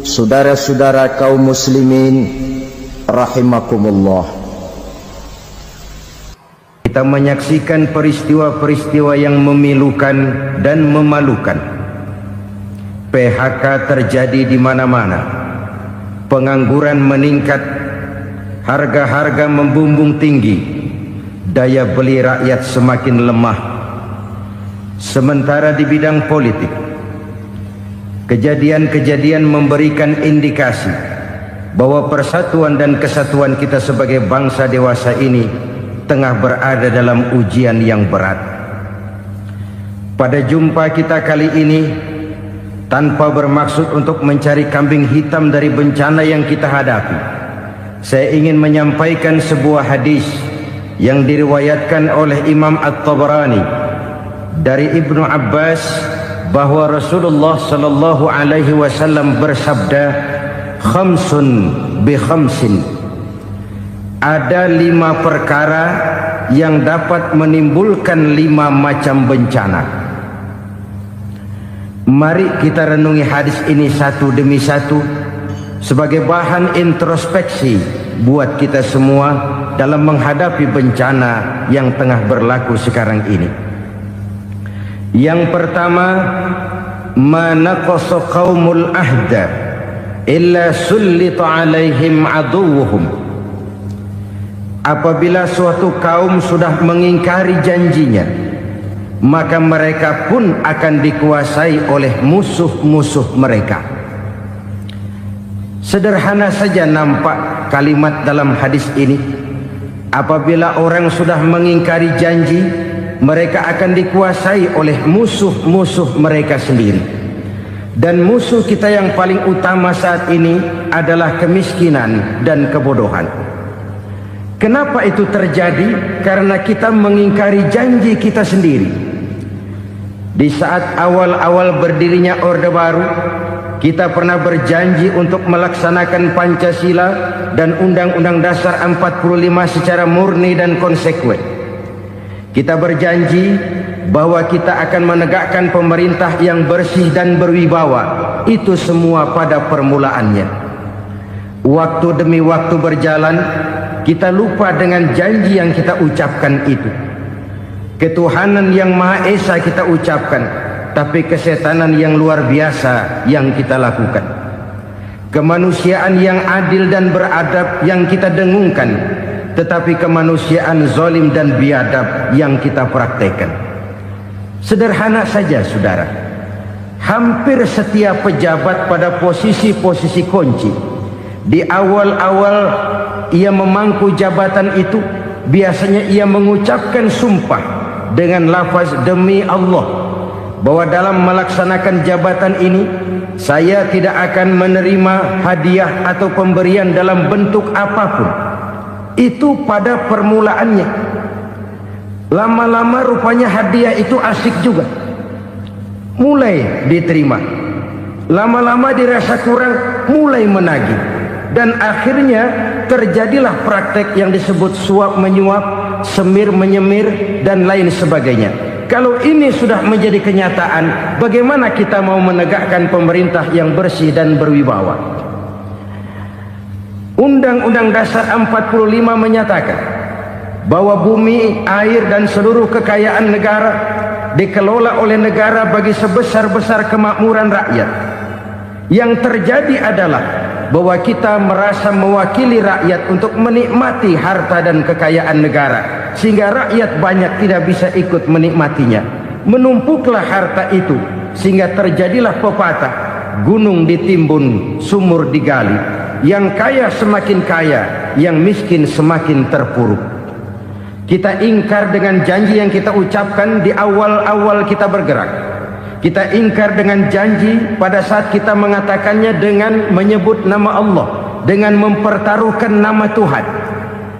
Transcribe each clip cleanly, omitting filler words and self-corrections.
saudara-saudara kaum muslimin rahimakumullah. Kita menyaksikan peristiwa-peristiwa yang memilukan dan memalukan. PHK terjadi di mana-mana. Pengangguran meningkat, harga-harga membumbung tinggi, daya beli rakyat semakin lemah. Sementara di bidang politik, kejadian-kejadian memberikan indikasi bahwa persatuan dan kesatuan kita sebagai bangsa dewasa ini tengah berada dalam ujian yang berat. Pada jumpa kita kali ini, tanpa bermaksud untuk mencari kambing hitam dari bencana yang kita hadapi, saya ingin menyampaikan sebuah hadis yang diriwayatkan oleh Imam At-Tabarani dari Ibnu Abbas bahwa Rasulullah sallallahu alaihi wasallam bersabda, khamsun bi khamsin, ada 5 perkara yang dapat menimbulkan 5 macam bencana. Mari kita renungi hadis ini satu demi satu sebagai bahan introspeksi buat kita semua dalam menghadapi bencana yang tengah berlaku sekarang ini. Yang pertama, ma naqasa qaumul ahda illa sullita alaihim aduwwuhum. Apabila suatu kaum sudah mengingkari janjinya, maka mereka pun akan dikuasai oleh musuh-musuh mereka. Sederhana saja nampak kalimat dalam hadis ini. Apabila orang sudah mengingkari janji, mereka akan dikuasai oleh musuh-musuh mereka sendiri. Dan musuh kita yang paling utama saat ini adalah kemiskinan dan kebodohan. Kenapa itu terjadi? Karena kita mengingkari janji kita sendiri. Di saat awal-awal berdirinya Orde Baru, kita pernah berjanji untuk melaksanakan Pancasila dan Undang-Undang Dasar 45 secara murni dan konsekuen. Kita berjanji bahwa kita akan menegakkan pemerintah yang bersih dan berwibawa. Itu semua pada permulaannya. Waktu demi waktu berjalan, kita lupa dengan janji yang kita ucapkan itu. Ketuhanan yang Maha Esa kita ucapkan, tapi kesetanan yang luar biasa yang kita lakukan. Kemanusiaan yang adil dan beradab yang kita dengungkan, tetapi kemanusiaan zalim dan biadab yang kita praktekkan. Sederhana saja saudara, hampir setiap pejabat pada posisi-posisi kunci, di awal-awal ia memangku jabatan itu, biasanya ia mengucapkan sumpah dengan lafaz demi Allah, bahwa dalam melaksanakan jabatan ini saya tidak akan menerima hadiah atau pemberian dalam bentuk apapun. Itu pada permulaannya. Lama-lama rupanya hadiah itu asik juga, mulai diterima. Lama-lama dirasa kurang, mulai menagih. Dan akhirnya terjadilah praktek yang disebut suap menyuap, semir menyemir, dan lain sebagainya. Kalau ini sudah menjadi kenyataan, bagaimana kita mau menegakkan pemerintah yang bersih dan berwibawa? Undang-Undang Dasar 45 menyatakan bahwa bumi, air, dan seluruh kekayaan negara dikelola oleh negara bagi sebesar-besar kemakmuran rakyat. Yang terjadi adalah bahwa kita merasa mewakili rakyat untuk menikmati harta dan kekayaan negara, sehingga rakyat banyak tidak bisa ikut menikmatinya. Menumpuklah harta itu sehingga terjadilah pepatah, gunung ditimbun, sumur digali. Yang kaya semakin kaya, yang miskin semakin terpuruk. Kita ingkar dengan janji yang kita ucapkan di awal-awal kita bergerak. Kita ingkar dengan janji pada saat kita mengatakannya dengan menyebut nama Allah, dengan mempertaruhkan nama Tuhan.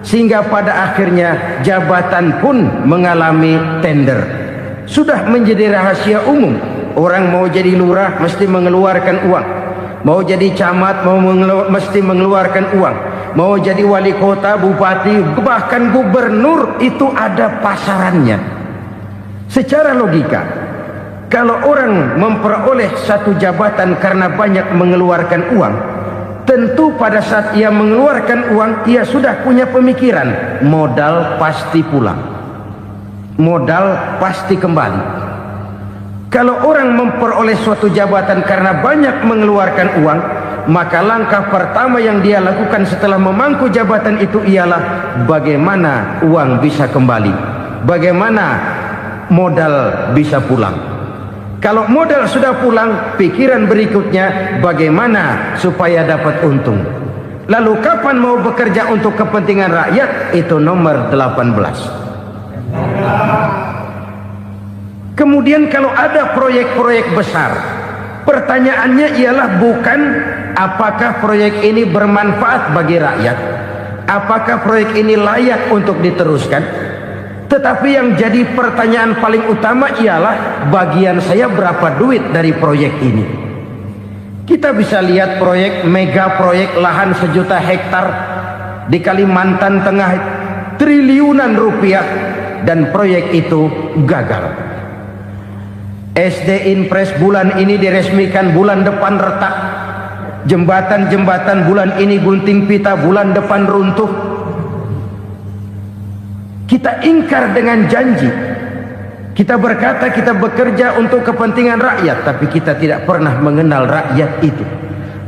Sehingga pada akhirnya jabatan pun mengalami tender. Sudah menjadi rahasia umum. Orang mau jadi lurah mesti mengeluarkan uang. Mau jadi camat mesti mengeluarkan uang. Mau jadi wali kota, bupati, bahkan gubernur, itu ada pasarannya. Secara logika, Kalau orang memperoleh satu jabatan karena banyak mengeluarkan uang, tentu pada saat ia mengeluarkan uang, ia sudah punya pemikiran, modal pasti pulang, modal pasti kembali. Kalau orang memperoleh suatu jabatan karena banyak mengeluarkan uang, maka langkah pertama yang dia lakukan setelah memangku jabatan itu ialah bagaimana uang bisa kembali, bagaimana modal bisa pulang. Kalau modal sudah pulang, pikiran berikutnya bagaimana supaya dapat untung. Lalu kapan mau bekerja untuk kepentingan rakyat? Itu nomor 18. Kemudian kalau ada proyek-proyek besar, pertanyaannya ialah bukan apakah proyek ini bermanfaat bagi rakyat, apakah proyek ini layak untuk diteruskan, tetapi yang jadi pertanyaan paling utama ialah bagian saya berapa duit dari proyek ini. Kita bisa lihat proyek, mega proyek lahan 1 juta hektar di Kalimantan Tengah, triliunan rupiah, dan proyek itu gagal. SD Inpres bulan ini diresmikan, bulan depan retak. Jembatan-jembatan bulan ini gunting pita, bulan depan runtuh. Kita ingkar dengan janji. Kita berkata kita bekerja untuk kepentingan rakyat, tapi kita tidak pernah mengenal rakyat itu.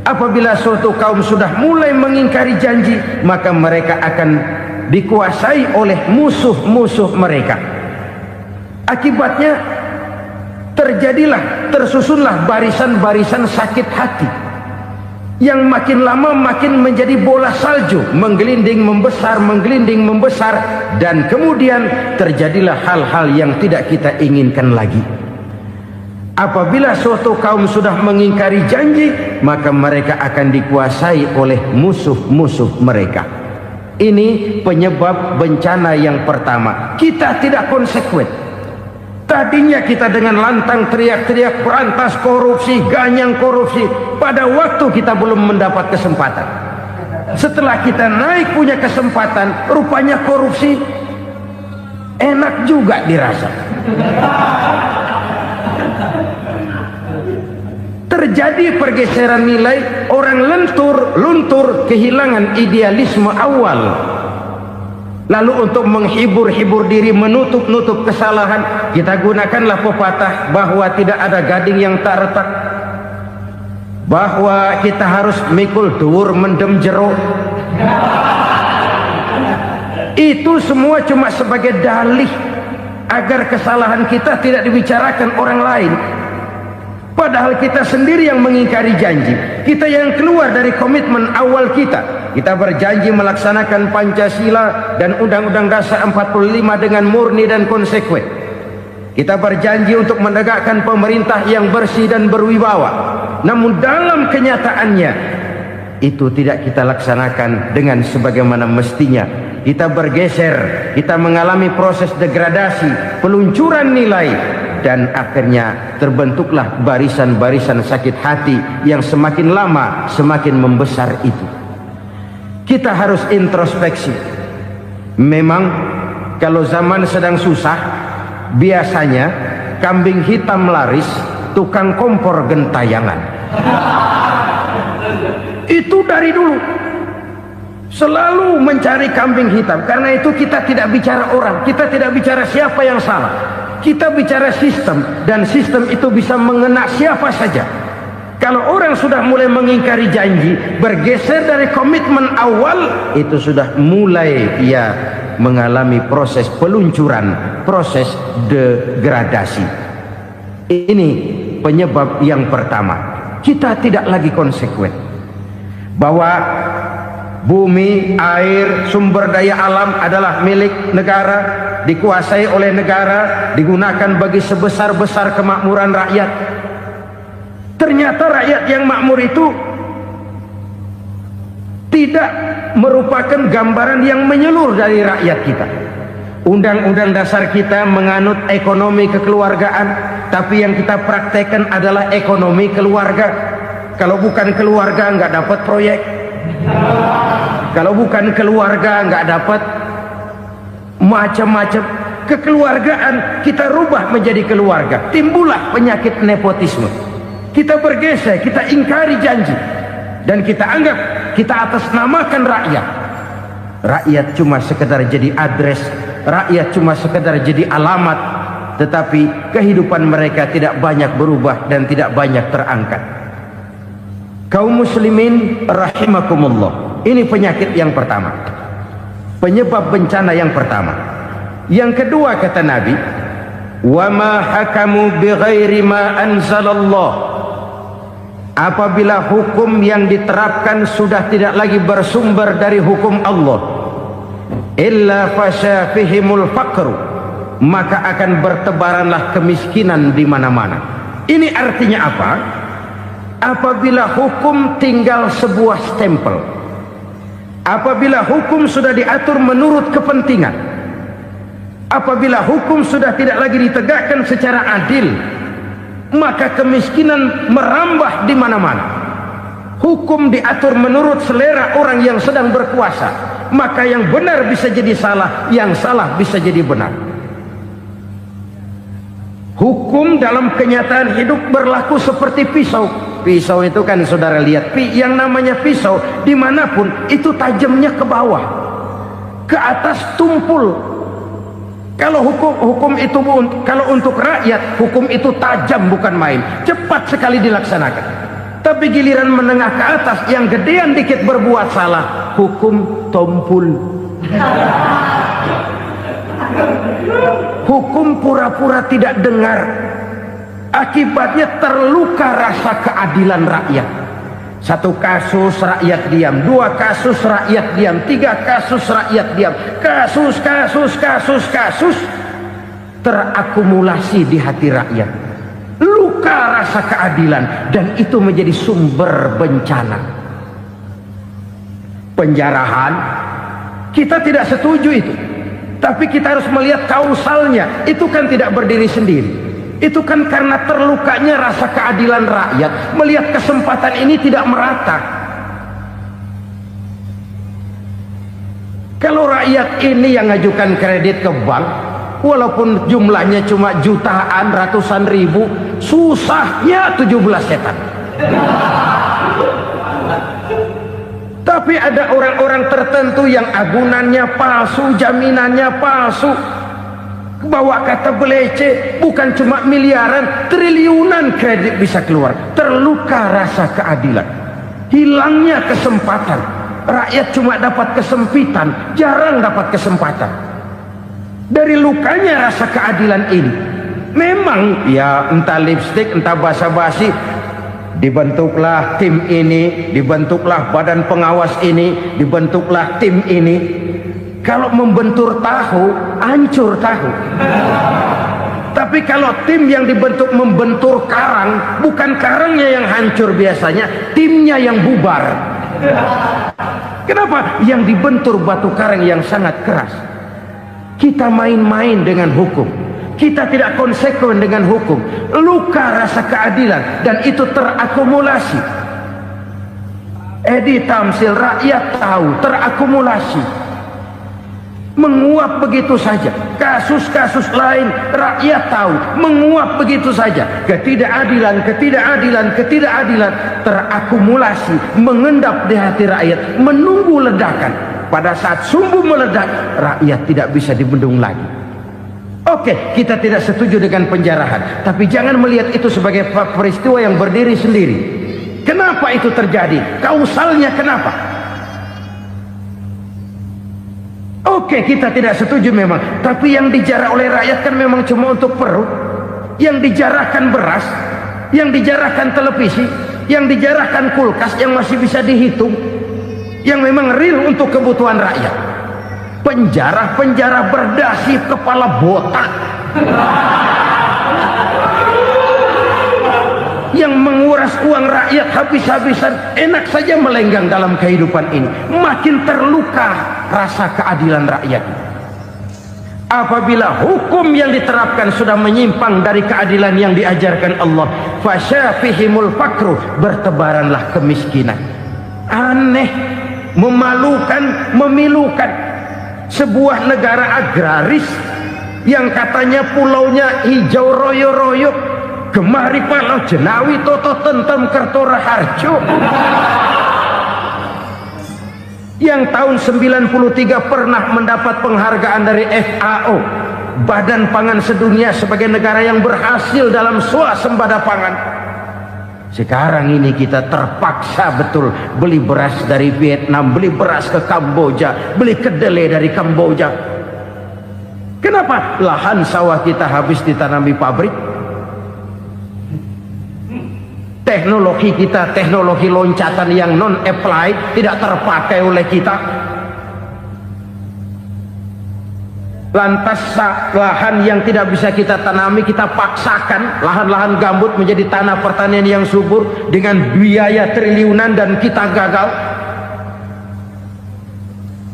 Apabila suatu kaum sudah mulai mengingkari janji, maka mereka akan dikuasai oleh musuh-musuh mereka. Akibatnya tersusunlah barisan-barisan sakit hati yang makin lama makin menjadi bola salju, menggelinding membesar, dan kemudian terjadilah hal-hal yang tidak kita inginkan lagi. Apabila suatu kaum sudah mengingkari janji, maka mereka akan dikuasai oleh musuh-musuh mereka. Ini penyebab bencana yang pertama. Kita tidak konsekuen. Tadinya kita dengan lantang teriak-teriak berantas korupsi, ganyang korupsi. Pada waktu kita belum mendapat kesempatan. Setelah kita naik punya kesempatan, rupanya korupsi enak juga dirasa. Terjadi pergeseran nilai, orang luntur, kehilangan idealisme awal. Lalu untuk menghibur diri, menutup kesalahan, kita gunakanlah pepatah bahwa tidak ada gading yang tak retak, bahwa kita harus mikul dhuwur mendem jero. Itu semua cuma sebagai dalih agar kesalahan kita tidak dibicarakan orang lain. Padahal kita sendiri yang mengingkari janji. Kita yang keluar dari komitmen awal kita. Kita berjanji melaksanakan Pancasila dan Undang-Undang Dasar 45 dengan murni dan konsekuen. Kita berjanji untuk menegakkan pemerintah yang bersih dan berwibawa. Namun dalam kenyataannya itu tidak kita laksanakan dengan sebagaimana mestinya. Kita bergeser, kita mengalami proses degradasi, peluncuran nilai, dan akhirnya terbentuklah barisan-barisan sakit hati yang semakin lama semakin membesar itu. Kita harus introspeksi. Memang kalau zaman sedang susah, biasanya kambing hitam laris, tukang kompor gentayangan. Itu dari dulu selalu mencari kambing hitam. Karena itu kita tidak bicara orang, kita tidak bicara siapa yang salah, kita bicara sistem, dan sistem itu bisa mengena siapa saja. Kalau orang sudah mulai mengingkari janji, bergeser dari komitmen awal, itu sudah mulai ia mengalami proses peluncuran, proses degradasi. Ini penyebab yang pertama. Kita tidak lagi konsekuen bahwa bumi, air, sumber daya alam adalah milik negara, dikuasai oleh negara, digunakan bagi sebesar-besar kemakmuran rakyat. Ternyata rakyat yang makmur itu tidak merupakan gambaran yang menyeluruh dari rakyat kita. Undang-undang dasar kita menganut ekonomi kekeluargaan, tapi yang kita praktekkan adalah ekonomi keluarga. Kalau bukan keluarga nggak dapat proyek. Kalau bukan keluarga nggak dapat macam-macam. kekeluargaan kita rubah menjadi keluarga, timbullah penyakit nepotisme. Kita bergeser, kita ingkari janji, dan kita anggap kita atasnamakan rakyat. Rakyat cuma sekedar jadi address, rakyat cuma sekedar jadi alamat, tetapi kehidupan mereka tidak banyak berubah dan tidak banyak terangkat. Kaum muslimin rahimakumullah, ini penyakit yang pertama, penyebab bencana yang pertama. Yang kedua kata Nabi, wa ma hakamu bighairi ma anzalallah, apabila hukum yang diterapkan sudah tidak lagi bersumber dari hukum Allah, illa fasha fihimul faqru, maka akan bertebaranlah kemiskinan di mana-mana. Ini artinya apa? Apabila hukum tinggal sebuah stempel, apabila hukum sudah diatur menurut kepentingan, apabila hukum sudah tidak lagi ditegakkan secara adil, maka kemiskinan merambah di mana-mana. Hukum diatur menurut selera orang yang sedang berkuasa, maka yang benar bisa jadi salah, yang salah bisa jadi benar. Hukum dalam kenyataan hidup berlaku seperti pisau. Pisau itu kan saudara lihat, yang namanya pisau dimanapun itu tajamnya ke bawah, ke atas tumpul. Kalau hukum itu, kalau untuk rakyat, hukum itu tajam bukan main, cepat sekali dilaksanakan. Tapi giliran menengah ke atas, yang gedean dikit berbuat salah, hukum tumpul. Hukum pura-pura tidak dengar, akibatnya terluka rasa keadilan rakyat. Satu kasus rakyat diam, dua kasus rakyat diam, tiga kasus rakyat diam, kasus terakumulasi di hati rakyat, luka rasa keadilan, dan itu menjadi sumber bencana. Penjarahan, kita tidak setuju itu, tapi kita harus melihat kausalnya. Itu kan tidak berdiri sendiri, itu kan karena terlukanya rasa keadilan rakyat, melihat kesempatan ini tidak merata. Kalau rakyat ini yang ngajukan kredit ke bank, walaupun jumlahnya cuma jutaan, ratusan ribu, susahnya 17 setan. Tapi ada orang-orang tertentu yang agunannya palsu, jaminannya palsu, bawa kata belece, bukan cuma miliaran, triliunan kredit bisa keluar. Terluka rasa keadilan, hilangnya kesempatan. Rakyat cuma dapat kesempitan, jarang dapat kesempatan. Dari lukanya rasa keadilan ini, memang ya entah lipstik, entah basa-basi, dibentuklah tim ini, dibentuklah badan pengawas ini, dibentuklah tim ini. Kalau membentur tahu, hancur tahu. Tapi kalau tim yang dibentuk membentur karang, bukan karangnya yang hancur biasanya, timnya yang bubar. Kenapa? Yang dibentur batu karang yang sangat keras. Kita main-main dengan hukum, kita tidak konsekuen dengan hukum, luka rasa keadilan, dan itu terakumulasi. Edi Tamsil, rakyat tahu, terakumulasi, menguap begitu saja. Kasus-kasus lain rakyat tahu, menguap begitu saja. Ketidakadilan terakumulasi, mengendap di hati rakyat, menunggu ledakan. Pada saat sumbu meledak, rakyat tidak bisa dibendung lagi. Oke, kita tidak setuju dengan penjarahan, tapi jangan melihat itu sebagai peristiwa yang berdiri sendiri. Kenapa itu terjadi? Kausalnya kenapa? Oke, kita tidak setuju memang, tapi yang dijarah oleh rakyat kan memang cuma untuk perut. Yang dijarahkan beras, yang dijarahkan televisi, yang dijarahkan kulkas yang masih bisa dihitung, yang memang real untuk kebutuhan rakyat. Penjara berdasi kepala botak yang menguras uang rakyat habis-habisan, enak saja melenggang dalam kehidupan ini. Makin terluka rasa keadilan rakyat. Apabila hukum yang diterapkan sudah menyimpang dari keadilan yang diajarkan Allah, fasyafihimul fakru, bertebaranlah kemiskinan. Aneh, memalukan, memilukan. Sebuah negara agraris yang katanya pulaunya hijau royo-royo, gemari Palau Jenawi Toto Tentem Kertora Harjo, yang tahun 93 pernah mendapat penghargaan dari FAO, Badan Pangan Sedunia, sebagai negara yang berhasil dalam swasembada pangan. Sekarang ini kita terpaksa betul beli beras dari Vietnam, beli beras ke Kamboja, beli kedelai dari Kamboja. Kenapa? Lahan sawah kita habis ditanami pabrik. Teknologi kita, teknologi loncatan yang non-applied, tidak terpakai oleh kita. Lantas lahan yang tidak bisa kita tanami, kita paksakan lahan-lahan gambut menjadi tanah pertanian yang subur dengan biaya triliunan, dan kita gagal.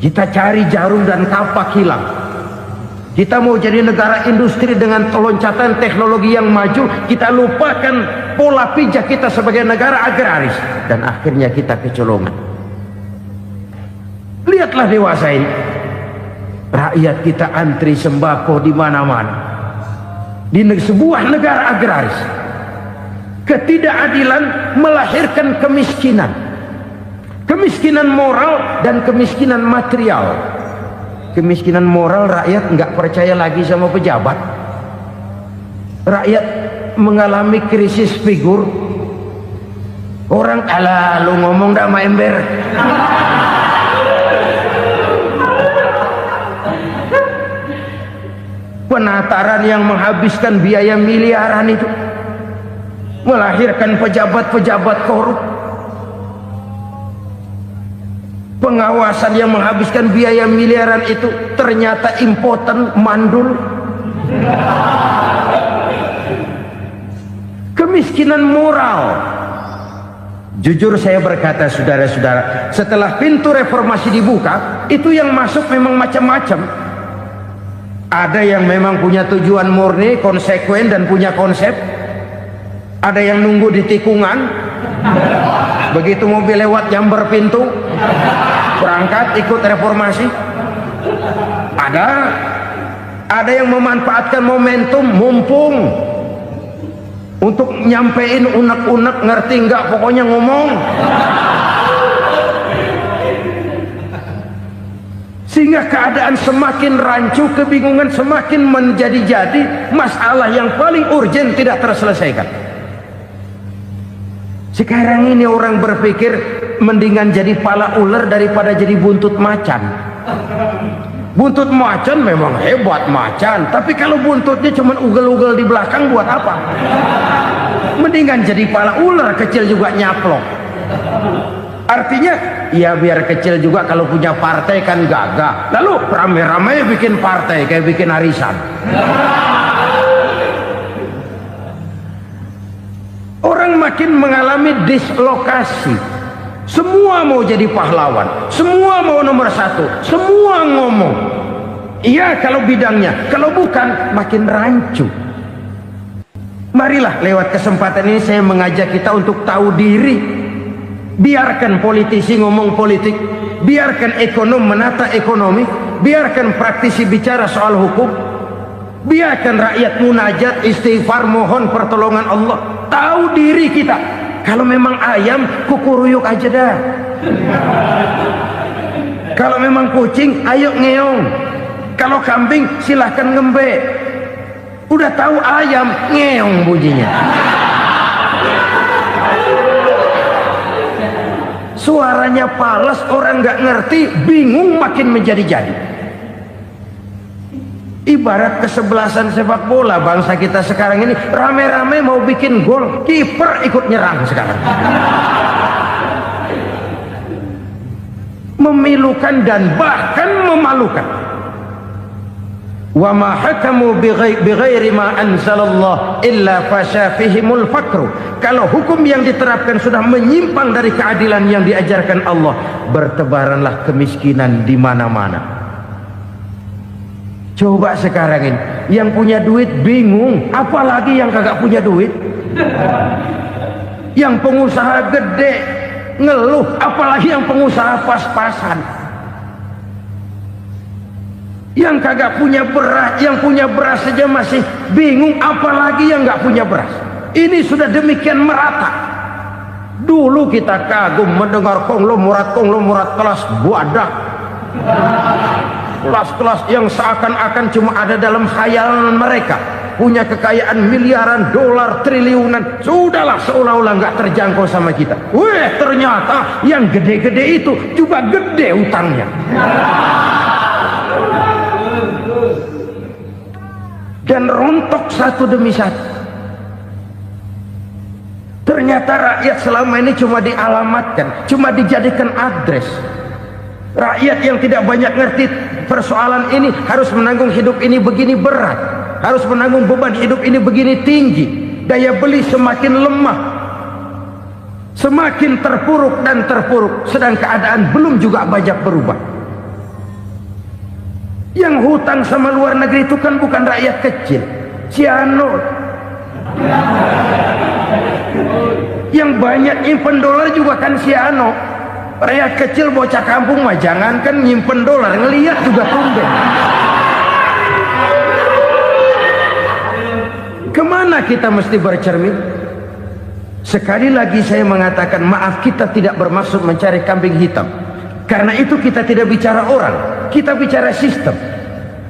Kita cari jarum dan kapak hilang. Kita mau jadi negara industri dengan loncatan teknologi yang maju, kita lupakan pola pijak kita sebagai negara agraris, dan akhirnya kita kecolongan. Lihatlah dewasa ini, rakyat kita antri sembako di mana-mana. Di sebuah negara agraris, ketidakadilan melahirkan kemiskinan, kemiskinan moral dan kemiskinan material. Kemiskinan moral, rakyat nggak percaya lagi sama pejabat. Rakyat mengalami krisis figur. Orang alah lu ngomong dah sama ember. Penataran yang menghabiskan biaya miliaran itu melahirkan pejabat-pejabat korup. Pengawasan yang menghabiskan biaya miliaran itu ternyata impoten, mandul. Kemiskinan moral. Jujur saya berkata, saudara-saudara, setelah pintu reformasi dibuka, itu yang masuk memang macam-macam. Ada yang memang punya tujuan murni, konsekuen dan punya konsep. Ada yang nunggu di tikungan, begitu mobil lewat nyamber pintu, berangkat ikut reformasi. Ada yang memanfaatkan momentum, mumpung, untuk nyampein unek-unek, ngerti nggak, pokoknya ngomong. Sehingga keadaan semakin rancu, kebingungan semakin menjadi-jadi, masalah yang paling urgen tidak terselesaikan. Sekarang ini orang berpikir mendingan jadi pala ular daripada jadi buntut macan. Buntut macan memang hebat macan, tapi kalau buntutnya cuma ugel-ugel di belakang buat apa? Mendingan jadi pala ular, kecil juga nyaplok. Artinya ya biar kecil juga kalau punya partai kan gagah. Lalu rame-rame bikin partai kayak bikin arisan. Orang makin mengalami dislokasi. Semua mau jadi pahlawan, semua mau nomor satu, semua ngomong. Iya kalau bidangnya, kalau bukan makin rancu. Marilah lewat kesempatan ini saya mengajak kita untuk tahu diri. Biarkan politisi ngomong politik, biarkan ekonom menata ekonomi, biarkan praktisi bicara soal hukum, biarkan rakyat munajat, istighfar, mohon pertolongan Allah. Tahu diri kita. Kalau memang ayam, kukuruyuk aja dah. Kalau memang kucing, ayo ngeong. Kalau kambing, silahkan ngembe. Udah tahu ayam, ngeong bunyinya. Suaranya palas, orang nggak ngerti, bingung, makin menjadi-jadi. Ibarat kesebelasan sepak bola bangsa kita sekarang ini, rame-rame mau bikin gol, kiper ikut nyerang sekarang. Memilukan dan bahkan memalukan. Wa ma hakamu bighairi ma anzalallah illa fasha fihimul fakru. Kalau hukum yang diterapkan sudah menyimpang dari keadilan yang diajarkan Allah, bertebaranlah kemiskinan di mana-mana. Coba sekarang ini, yang punya duit bingung, apalagi yang kagak punya duit. Yang pengusaha gede ngeluh, apalagi yang pengusaha pas-pasan. Yang kagak punya beras, yang punya beras saja masih bingung, apalagi yang nggak punya beras. Ini sudah demikian merata. Dulu kita kagum mendengar konglomerat kelas buadak, kelas-kelas yang seakan-akan cuma ada dalam khayalan mereka, punya kekayaan miliaran dolar, triliunan. Sudahlah, seolah-olah nggak terjangkau sama kita. Weh, ternyata yang gede-gede itu juga gede utangnya. Dan rontok satu demi satu. Ternyata rakyat selama ini cuma dialamatkan, cuma dijadikan adres. Rakyat yang tidak banyak ngerti persoalan ini harus menanggung hidup ini begini berat, harus menanggung beban hidup ini begini tinggi, daya beli semakin lemah, semakin terpuruk dan terpuruk, sedang keadaan belum juga banyak berubah. Yang hutang sama luar negeri itu kan bukan rakyat kecil, Ciano. Yang banyak nyimpen dolar juga kan Ciano. Rakyat kecil bocah kampung mah jangankan nyimpen dolar, ngelihat juga tumben. Kemana kita mesti bercermin? Sekali lagi saya mengatakan maaf, kita tidak bermaksud mencari kambing hitam. Karena itu kita tidak bicara orang, kita bicara sistem,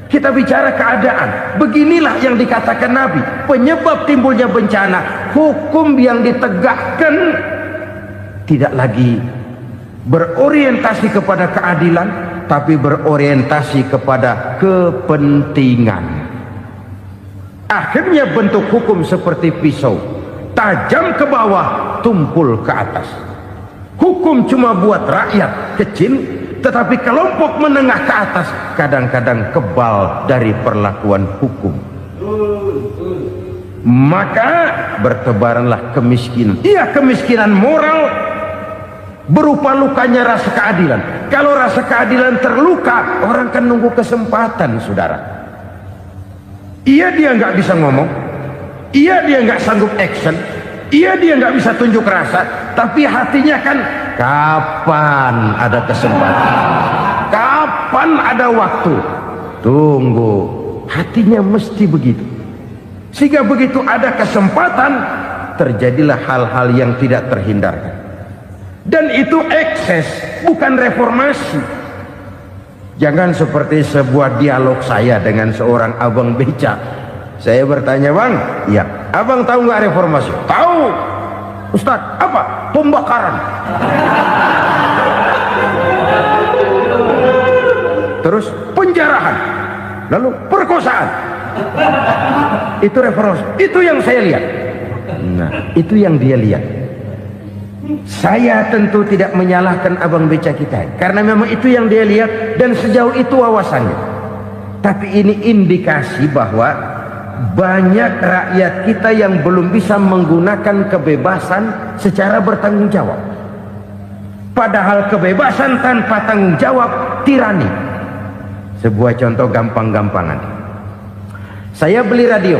kita bicara keadaan. Beginilah yang dikatakan Nabi, penyebab timbulnya bencana, hukum yang ditegakkan tidak lagi berorientasi kepada keadilan, tapi berorientasi kepada kepentingan. Akhirnya bentuk hukum seperti pisau, tajam ke bawah, tumpul ke atas. Hukum cuma buat rakyat kecil, tetapi kelompok menengah ke atas kadang-kadang kebal dari perlakuan hukum. Maka bertebaranlah kemiskinan. Iya, kemiskinan moral berupa lukanya rasa keadilan. Kalau rasa keadilan terluka, orang kan nunggu kesempatan, saudara. Iya, dia nggak bisa ngomong, iya dia nggak sanggup action, iya dia nggak bisa tunjuk rasa, tapi hatinya kan kapan ada kesempatan, kapan ada waktu, tunggu. Hatinya mesti begitu. Sehingga begitu ada kesempatan, terjadilah hal-hal yang tidak terhindarkan. Dan itu ekses, bukan reformasi. Jangan seperti sebuah dialog saya dengan seorang abang beca. Saya bertanya, bang, ya, abang tahu nggak reformasi? Tahu, Ustaz. Apa? Pembakaran. Terus penjarahan, lalu perkosaan. Itu reformasi. Itu yang saya lihat. Nah, itu yang dia lihat. Saya tentu tidak menyalahkan abang beca kita, karena memang itu yang dia lihat dan sejauh itu wawasannya. Tapi ini indikasi bahwa banyak rakyat kita yang belum bisa menggunakan kebebasan secara bertanggung jawab. Padahal kebebasan tanpa tanggung jawab tirani. Sebuah contoh gampang-gampangan. Saya beli radio,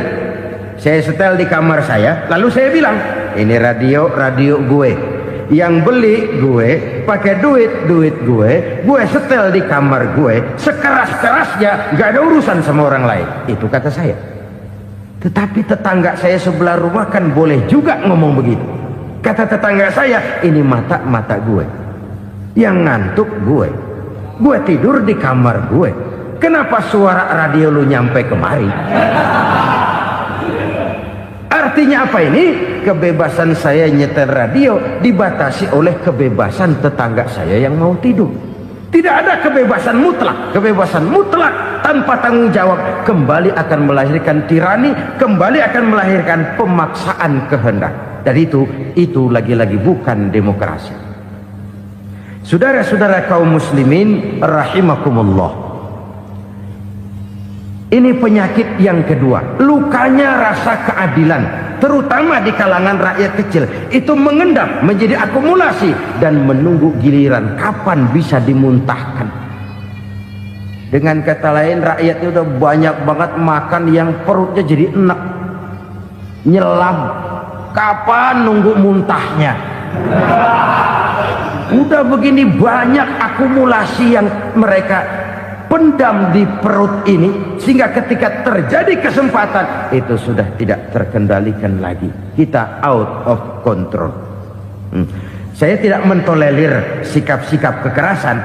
saya setel di kamar saya, lalu saya bilang, ini radio gue. Yang beli gue, pakai duit gue setel di kamar gue, sekeras-kerasnya, gak ada urusan sama orang lain. Itu kata saya. Tetapi tetangga saya sebelah rumah kan boleh juga ngomong begitu. Kata tetangga saya, ini mata gue, yang ngantuk gue tidur di kamar gue, kenapa suara radio lu nyampe kemari? Artinya apa ini? Kebebasan saya nyetel radio dibatasi oleh kebebasan tetangga saya yang mau tidur. Tidak ada kebebasan mutlak. Kebebasan mutlak tanpa tanggung jawab kembali akan melahirkan tirani, kembali akan melahirkan pemaksaan kehendak. Dan itu lagi-lagi bukan demokrasi. Saudara-saudara kaum muslimin rahimakumullah. Ini penyakit yang kedua, lukanya rasa keadilan, terutama di kalangan rakyat kecil. Itu mengendap menjadi akumulasi dan menunggu giliran kapan bisa dimuntahkan. Dengan kata lain, rakyatnya udah banyak banget makan yang perutnya jadi enak, nyelam. Kapan nunggu muntahnya? Udah begini banyak akumulasi yang mereka pendam di perut ini, sehingga ketika terjadi kesempatan itu sudah tidak terkendalikan lagi, kita out of control. Saya tidak mentolerir sikap-sikap kekerasan,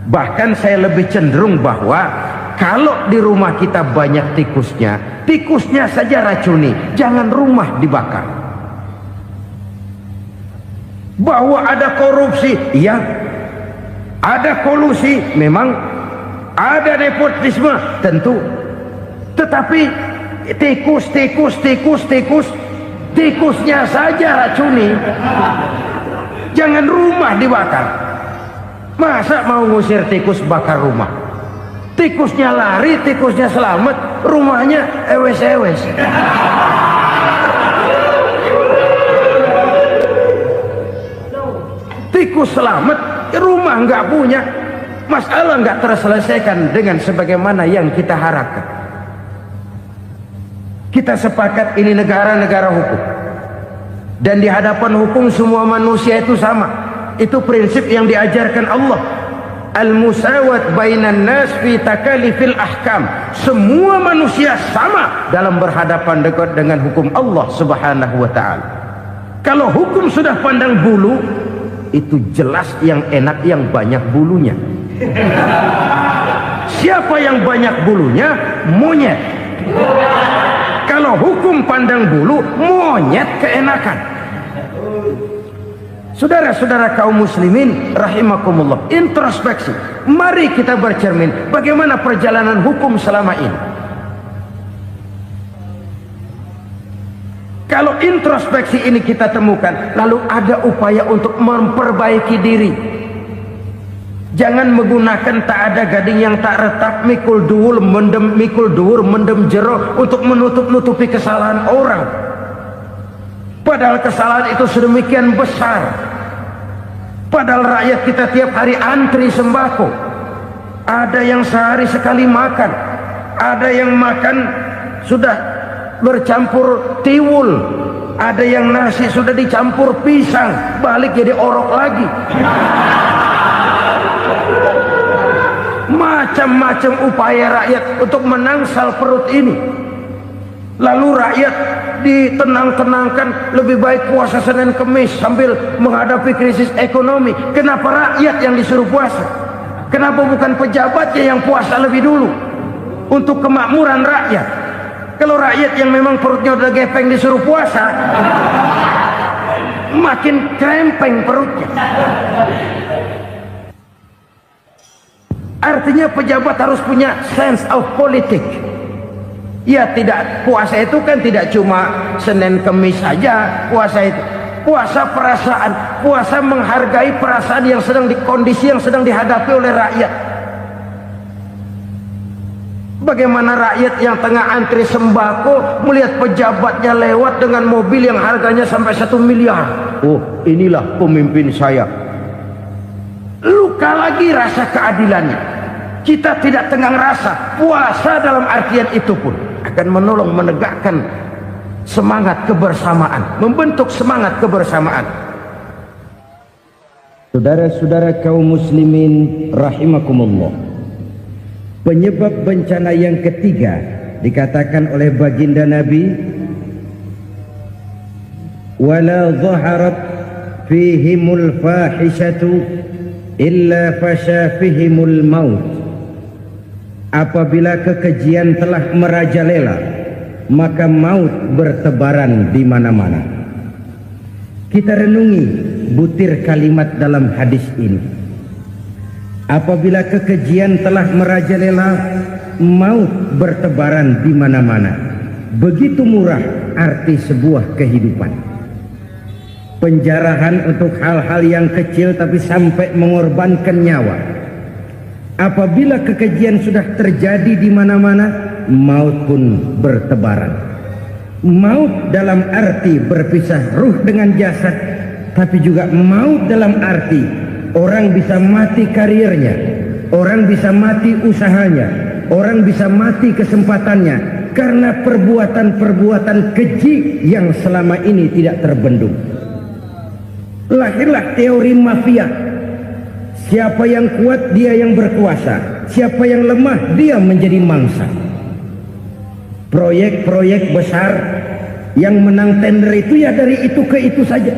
bahkan saya lebih cenderung bahwa kalau di rumah kita banyak tikusnya saja racuni, jangan rumah dibakar. Bahwa ada korupsi, ya, ada kolusi, memang ada nepotisme, tentu. Tetapi tikusnya saja racuni, jangan rumah dibakar. Masa mau ngusir tikus bakar rumah? Tikusnya lari, tikusnya selamat, rumahnya ewes-ewes. Tikus selamat, rumah nggak punya, masalah nggak terselesaikan dengan sebagaimana yang kita harapkan. Kita sepakat ini negara hukum, dan di hadapan hukum semua manusia itu sama. Itu prinsip yang diajarkan Allah. Al-musawat bainan nas fi takalifil ahkam. Semua manusia sama dalam berhadapan dekat dengan hukum Allah Subhanahu wa taala. Kalau hukum sudah pandang bulu, itu jelas yang enak yang banyak bulunya. Siapa yang banyak bulunya? Monyet. Kalau hukum pandang bulu, monyet keenakan. Saudara-saudara kaum muslimin rahimakumullah, introspeksi. Mari kita bercermin bagaimana perjalanan hukum selama ini. Kalau introspeksi ini kita temukan, lalu ada upaya untuk memperbaiki diri. Jangan menggunakan tak ada gading yang tak retak, mikul duwur mendem jero untuk menutup-nutupi kesalahan orang. Padahal kesalahan itu sedemikian besar. Padahal rakyat kita tiap hari antri sembako. Ada yang sehari sekali makan, ada yang makan sudah bercampur tiwul, ada yang nasi sudah dicampur pisang, balik jadi orok lagi. Macam-macam upaya rakyat untuk menangsal perut ini. Lalu rakyat ditenang-tenangkan, lebih baik puasa Senin Kemis sambil menghadapi krisis ekonomi. Kenapa rakyat yang disuruh puasa? Kenapa bukan pejabatnya yang puasa lebih dulu untuk kemakmuran rakyat? Kalau rakyat yang memang perutnya udah gepeng disuruh puasa, makin krempeng perutnya. Artinya pejabat harus punya sense of politik. Ya, tidak, puasa itu kan tidak cuma Senin Kemis saja. Puasa itu puasa perasaan, puasa menghargai perasaan yang sedang kondisi yang sedang dihadapi oleh rakyat. Bagaimana rakyat yang tengah antri sembako melihat pejabatnya lewat dengan mobil yang harganya sampai 1 miliar. Oh, inilah pemimpin saya. Luka lagi rasa keadilannya. Kita tidak tenggang rasa. Puasa dalam artian itu pun akan menolong menegakkan semangat kebersamaan, membentuk semangat kebersamaan. Saudara-saudara kaum muslimin rahimakumullah, penyebab bencana yang ketiga dikatakan oleh baginda Nabi, wala zaharat fihimul fahishatu illa fasha fihimul maut. Apabila kekejian telah merajalela, maka maut bertebaran di mana-mana. Kita renungi butir kalimat dalam hadis ini. Apabila kekejian telah merajalela, maut bertebaran di mana-mana. Begitu murah arti sebuah kehidupan. Penjarahan untuk hal-hal yang kecil tapi sampai mengorbankan nyawa. Apabila kekejian sudah terjadi di mana-mana, maut pun bertebaran. Maut dalam arti berpisah ruh dengan jasad, tapi juga maut dalam arti orang bisa mati karirnya, orang bisa mati usahanya, orang bisa mati kesempatannya karena perbuatan-perbuatan keji yang selama ini tidak terbendung. Lahirlah teori mafia. Siapa yang kuat dia yang berkuasa, siapa yang lemah dia menjadi mangsa. Proyek-proyek besar yang menang tender itu ya dari itu ke itu saja.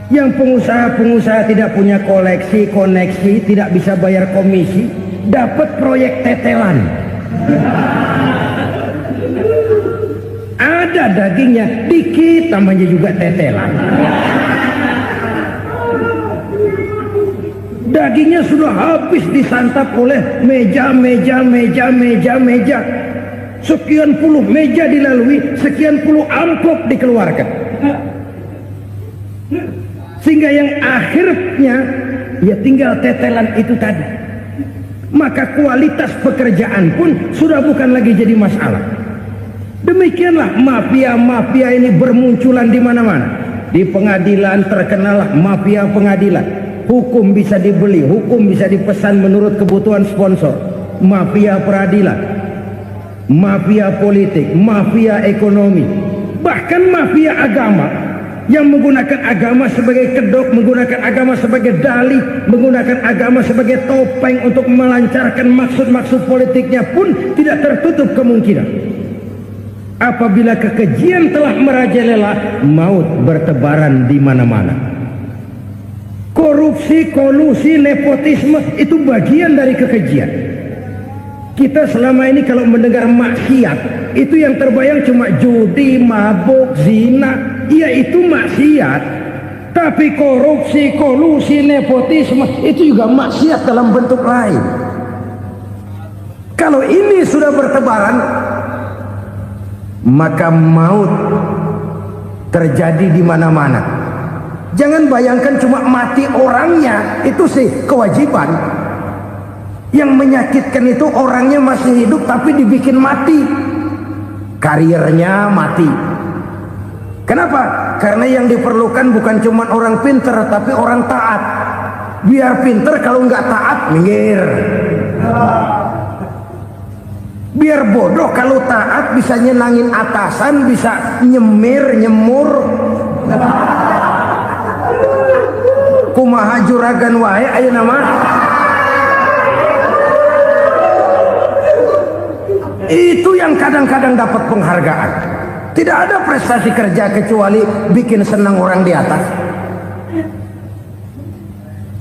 Yang pengusaha-pengusaha tidak punya koneksi, tidak bisa bayar komisi, dapat proyek tetelan. Ada dagingnya dikit, namanya juga tetelan. Dagingnya sudah habis disantap oleh meja. Sekian puluh meja dilalui, sekian puluh amplop dikeluarkan. Sehingga yang akhirnya ya tinggal tetelan itu tadi. Maka kualitas pekerjaan pun sudah bukan lagi jadi masalah. Demikianlah mafia-mafia ini bermunculan di mana-mana. Di pengadilan terkenallah mafia pengadilan. Hukum bisa dibeli, hukum bisa dipesan menurut kebutuhan sponsor. Mafia peradilan, mafia politik, mafia ekonomi, bahkan mafia agama yang menggunakan agama sebagai kedok, menggunakan agama sebagai dalih, menggunakan agama sebagai topeng untuk melancarkan maksud-maksud politiknya pun tidak tertutup kemungkinan. Apabila kekejian telah merajalela, maut bertebaran di mana-mana. Korupsi, kolusi, nepotisme itu bagian dari kekejian. Kita selama ini kalau mendengar maksiat, itu yang terbayang cuma judi, mabuk, zina. Iya, itu maksiat. Tapi korupsi, kolusi, nepotisme itu juga maksiat dalam bentuk lain. Kalau ini sudah bertebaran, maka maut terjadi di mana-mana. Jangan bayangkan cuma mati orangnya, itu sih kewajiban. Yang menyakitkan itu orangnya masih hidup tapi dibikin mati, karirnya mati. Kenapa? Karena yang diperlukan bukan cuma orang pinter tapi orang taat. Biar pinter, kalau nggak taat minggir. Biar bodoh, kalau taat bisa nyenangin atasan, bisa nyemur. Kumaha juragan wae ayo nama. Itu yang kadang-kadang dapat penghargaan. Tidak ada prestasi kerja kecuali bikin senang orang di atas.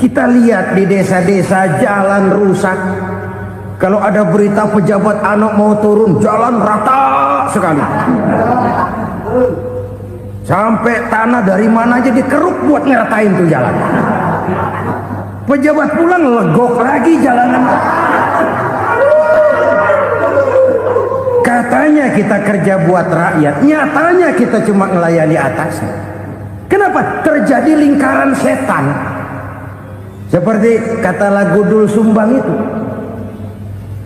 Kita lihat di desa-desa jalan rusak. Kalau ada berita pejabat anak mau turun, jalan rata sekali. Sampai tanah dari mana aja dikeruk buat ngeratain tuh jalan. Pejabat pulang legok lagi jalanan. Katanya kita kerja buat rakyat, nyatanya kita cuma melayani atasnya. Kenapa? Terjadi lingkaran setan. Seperti kata lagu Dul Sumbang itu.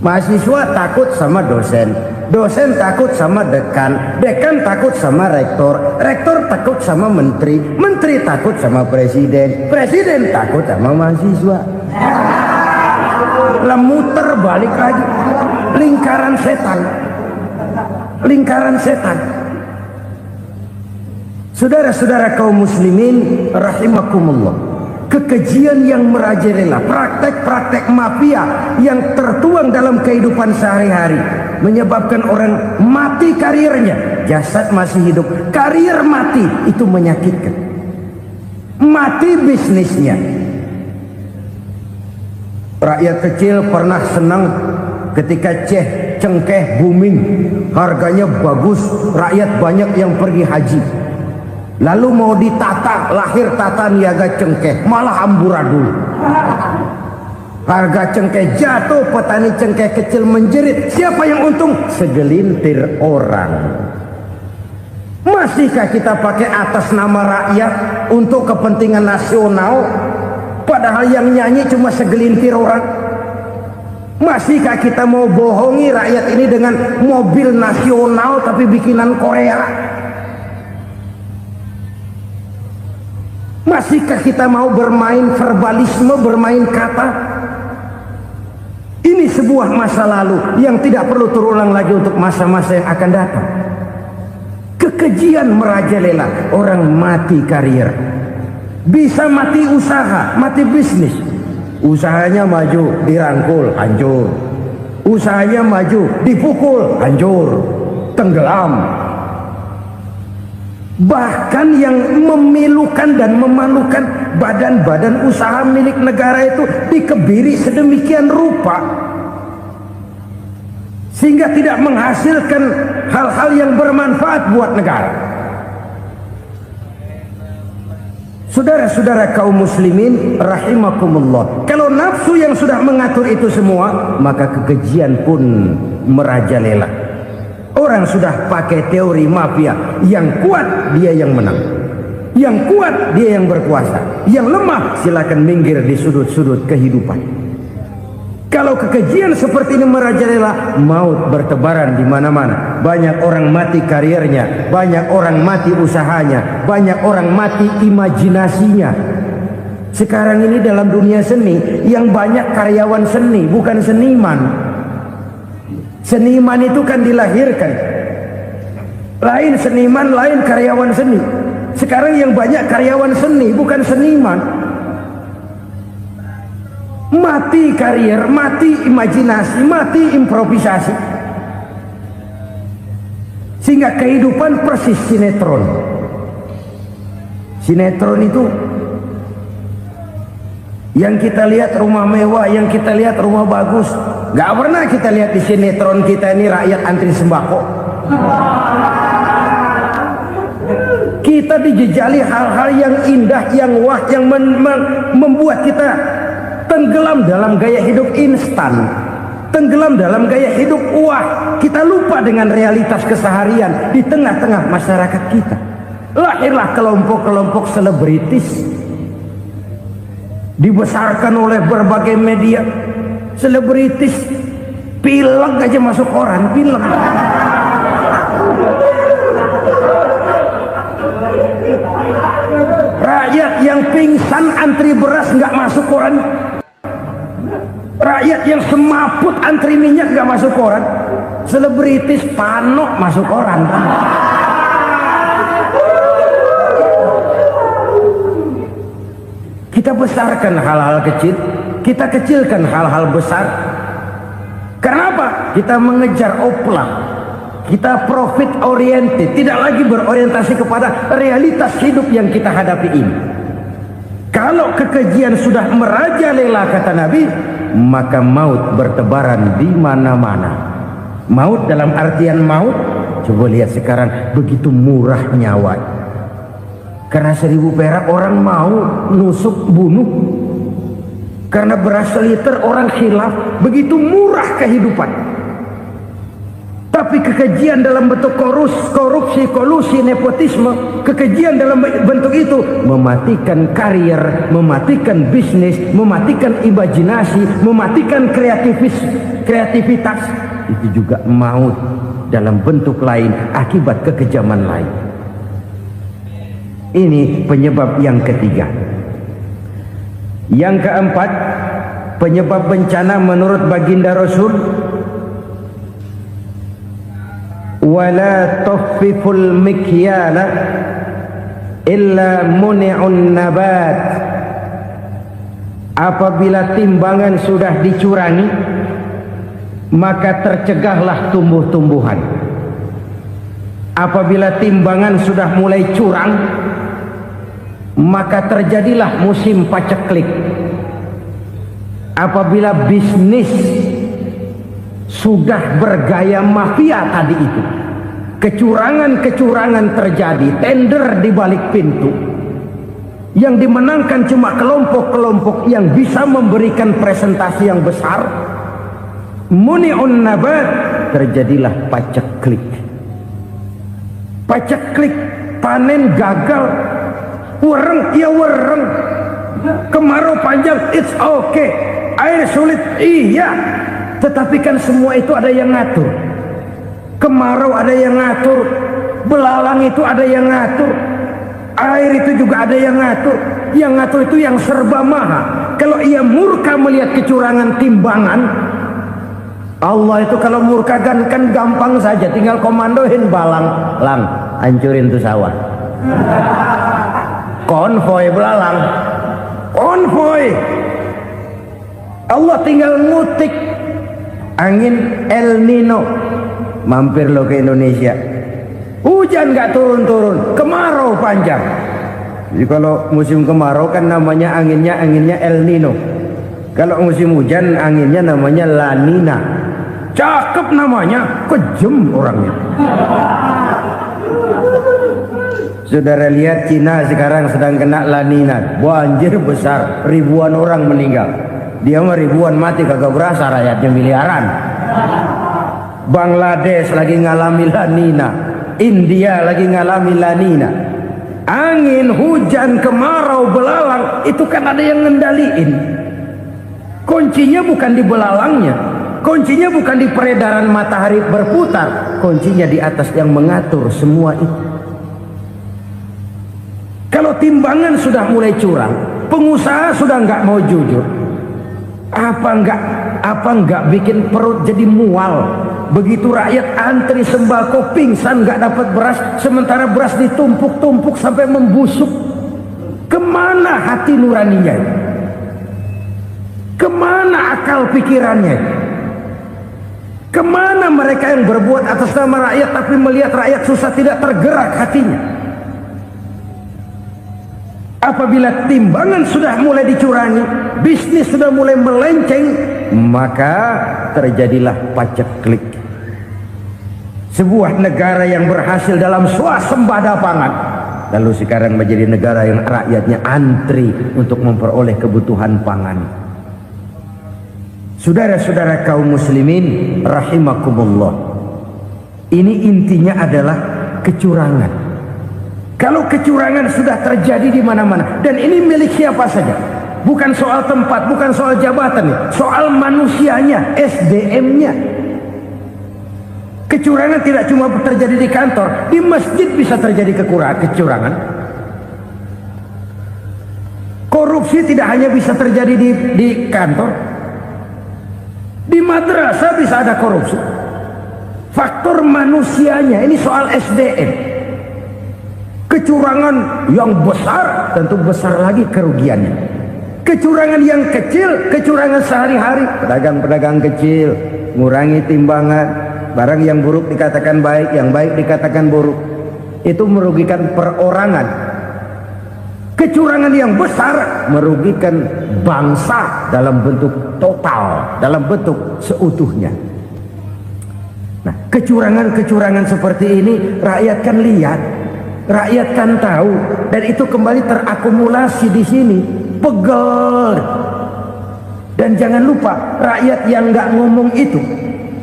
Mahasiswa takut sama dosen, dosen takut sama dekan, dekan takut sama rektor, rektor takut sama menteri, menteri takut sama presiden, presiden takut sama mahasiswa. Muter balik lagi, lingkaran setan. Lingkaran setan. Saudara-saudara kaum muslimin rahimakumullah, kekejian yang merajalela, praktek-praktek mafia yang tertuang dalam kehidupan sehari-hari menyebabkan orang mati karirnya, jasad masih hidup, karir mati, itu menyakitkan. Mati bisnisnya. Rakyat kecil pernah senang ketika cengkeh booming, harganya bagus, rakyat banyak yang pergi haji. Lalu mau ditata, lahir tata niaga cengkeh, malah amburadul. Harga cengkeh jatuh, petani cengkeh kecil menjerit. Siapa yang untung? Segelintir orang. Masihkah kita pakai atas nama rakyat untuk kepentingan nasional, padahal yang nyanyi cuma segelintir orang? Masihkah kita mau bohongi rakyat ini dengan mobil nasional tapi bikinan Korea? Masihkah kita mau bermain verbalisme, bermain kata? Ini sebuah masa lalu yang tidak perlu terulang lagi untuk masa-masa yang akan datang. Kekejian merajalela, orang mati karir, bisa mati usaha, mati bisnis. Usahanya maju, dirangkul, hancur. Usahanya maju, dipukul, hancur, tenggelam. Bahkan yang memilukan dan memalukan badan-badan usaha milik negara itu dikebiri sedemikian rupa sehingga tidak menghasilkan hal-hal yang bermanfaat buat negara. Saudara-saudara kaum muslimin rahimakumullah, kalau nafsu yang sudah mengatur itu semua, maka kekejian pun merajalela. Orang sudah pakai teori mafia, yang kuat dia yang menang, yang kuat dia yang berkuasa, yang lemah silakan minggir di sudut-sudut kehidupan. Kalau kekejian seperti ini merajalela, maut bertebaran di mana-mana. Banyak orang mati karirnya, banyak orang mati usahanya, banyak orang mati imajinasinya. Sekarang ini dalam dunia seni yang banyak karyawan seni, bukan seniman. Seniman itu kan dilahirkan, lain seniman, lain karyawan seni. Sekarang yang banyak karyawan seni, bukan seniman. Mati karier, mati imajinasi, mati improvisasi, sehingga kehidupan persis sinetron. Sinetron itu yang kita lihat rumah mewah, yang kita lihat rumah bagus. Gak pernah kita lihat di sinetron kita ini rakyat antri sembako. Kita dijejali hal-hal yang indah, yang wah, yang membuat kita tenggelam dalam gaya hidup instan, tenggelam dalam gaya hidup wah. Kita lupa dengan realitas keseharian di tengah-tengah masyarakat kita. Lahirlah kelompok-kelompok selebritis, dibesarkan oleh berbagai media. Selebritis pilek aja masuk koran, pilek. Rakyat yang pingsan antri beras nggak masuk koran. Rakyat yang semaput antri minyak nggak masuk koran. Selebritis panok masuk koran. Kita besarkan hal-hal kecil, kita kecilkan hal-hal besar. Karena apa? Kita mengejar oplah, kita profit oriented, tidak lagi berorientasi kepada realitas hidup yang kita hadapi ini. Kalau kekejian sudah merajalela, kata Nabi, maka maut bertebaran di mana-mana. Maut dalam artian maut, coba lihat sekarang begitu murah nyawa. Karena 1000 perak orang mau nusuk bunuh. Karena beras liter orang khilaf, begitu murah kehidupan. Tapi kekejian dalam bentuk korupsi, kolusi, nepotisme, kekejian dalam bentuk itu mematikan karier, mematikan bisnis, mematikan imajinasi, mematikan kreativitas. Itu juga maut dalam bentuk lain akibat kekejaman lain. Ini penyebab yang ketiga. Yang keempat, penyebab bencana menurut baginda Rasul, wala tuffiful mikyala illa muni'un nabat. Apabila timbangan sudah dicurangi, maka tercegahlah tumbuh-tumbuhan. Apabila timbangan sudah mulai curang, maka terjadilah musim paceklik. Apabila bisnis sudah bergaya mafia tadi itu, kecurangan-kecurangan terjadi, tender di balik pintu, yang dimenangkan cuma kelompok-kelompok yang bisa memberikan presentasi yang besar, muni'un nabat, terjadilah paceklik. Paceklik, panen gagal, wereng, ya wereng, kemarau panjang, it's okay, air sulit, iya, tetapi kan semua itu ada yang ngatur. Kemarau ada yang ngatur, belalang itu ada yang ngatur, air itu juga ada yang ngatur. Yang ngatur itu yang serba maha. Kalau ia murka melihat kecurangan timbangan, Allah itu kalau murka kan gampang saja, tinggal komandoin balang, lang, hancurin tuh sawah. Konvoy belalang, konvoy, Allah tinggal ngutik angin El Nino. Mampir lo ke Indonesia, hujan nggak turun-turun, kemarau panjang. Jadi kalau musim kemarau kan namanya anginnya El Nino. Kalau musim hujan anginnya namanya La Nina. Cakep namanya, kejem orangnya. Saudara lihat Cina sekarang sedang kena La Nina, banjir besar, ribuan orang meninggal. Dia mah ribuan mati kagak berasa, rakyatnya miliaran. Bangladesh lagi ngalami La Nina, India lagi ngalami La Nina. Angin, hujan, kemarau, belalang itu kan ada yang ngendaliin. Kuncinya bukan di belalangnya, kuncinya bukan di peredaran matahari berputar, kuncinya di atas yang mengatur semua itu. Kalau timbangan sudah mulai curang, pengusaha sudah nggak mau jujur, apa nggak bikin perut jadi mual. Begitu rakyat antri sembako pingsan nggak dapat beras, sementara beras ditumpuk-tumpuk sampai membusuk. Kemana hati nuraninya? Kemana akal pikirannya? Kemana mereka yang berbuat atas nama rakyat tapi melihat rakyat susah tidak tergerak hatinya? Apabila timbangan sudah mulai dicurangi, bisnis sudah mulai melenceng, maka terjadilah paceklik. Sebuah negara yang berhasil dalam swasembada pangan, lalu sekarang menjadi negara yang rakyatnya antri untuk memperoleh kebutuhan pangan. Saudara-saudara kaum muslimin rahimakumullah, ini intinya adalah kecurangan. Kalau kecurangan sudah terjadi di mana-mana, dan ini milik siapa saja, bukan soal tempat, bukan soal jabatan, soal manusianya, SDM-nya. Kecurangan tidak cuma terjadi di kantor, di masjid bisa terjadi kecurangan. Korupsi tidak hanya bisa terjadi di kantor, di madrasah bisa ada korupsi. Faktor manusianya, ini soal SDM. Kecurangan yang besar tentu besar lagi kerugiannya. Kecurangan yang kecil, kecurangan sehari-hari, pedagang-pedagang kecil ngurangi timbangan, barang yang buruk dikatakan baik, yang baik dikatakan buruk, itu merugikan perorangan. Kecurangan yang besar merugikan bangsa dalam bentuk total, dalam bentuk seutuhnya. Nah, kecurangan-kecurangan seperti ini rakyat kan lihat, rakyat kan tahu, dan itu kembali terakumulasi di sini, pegel. Dan jangan lupa, rakyat yang nggak ngomong itu,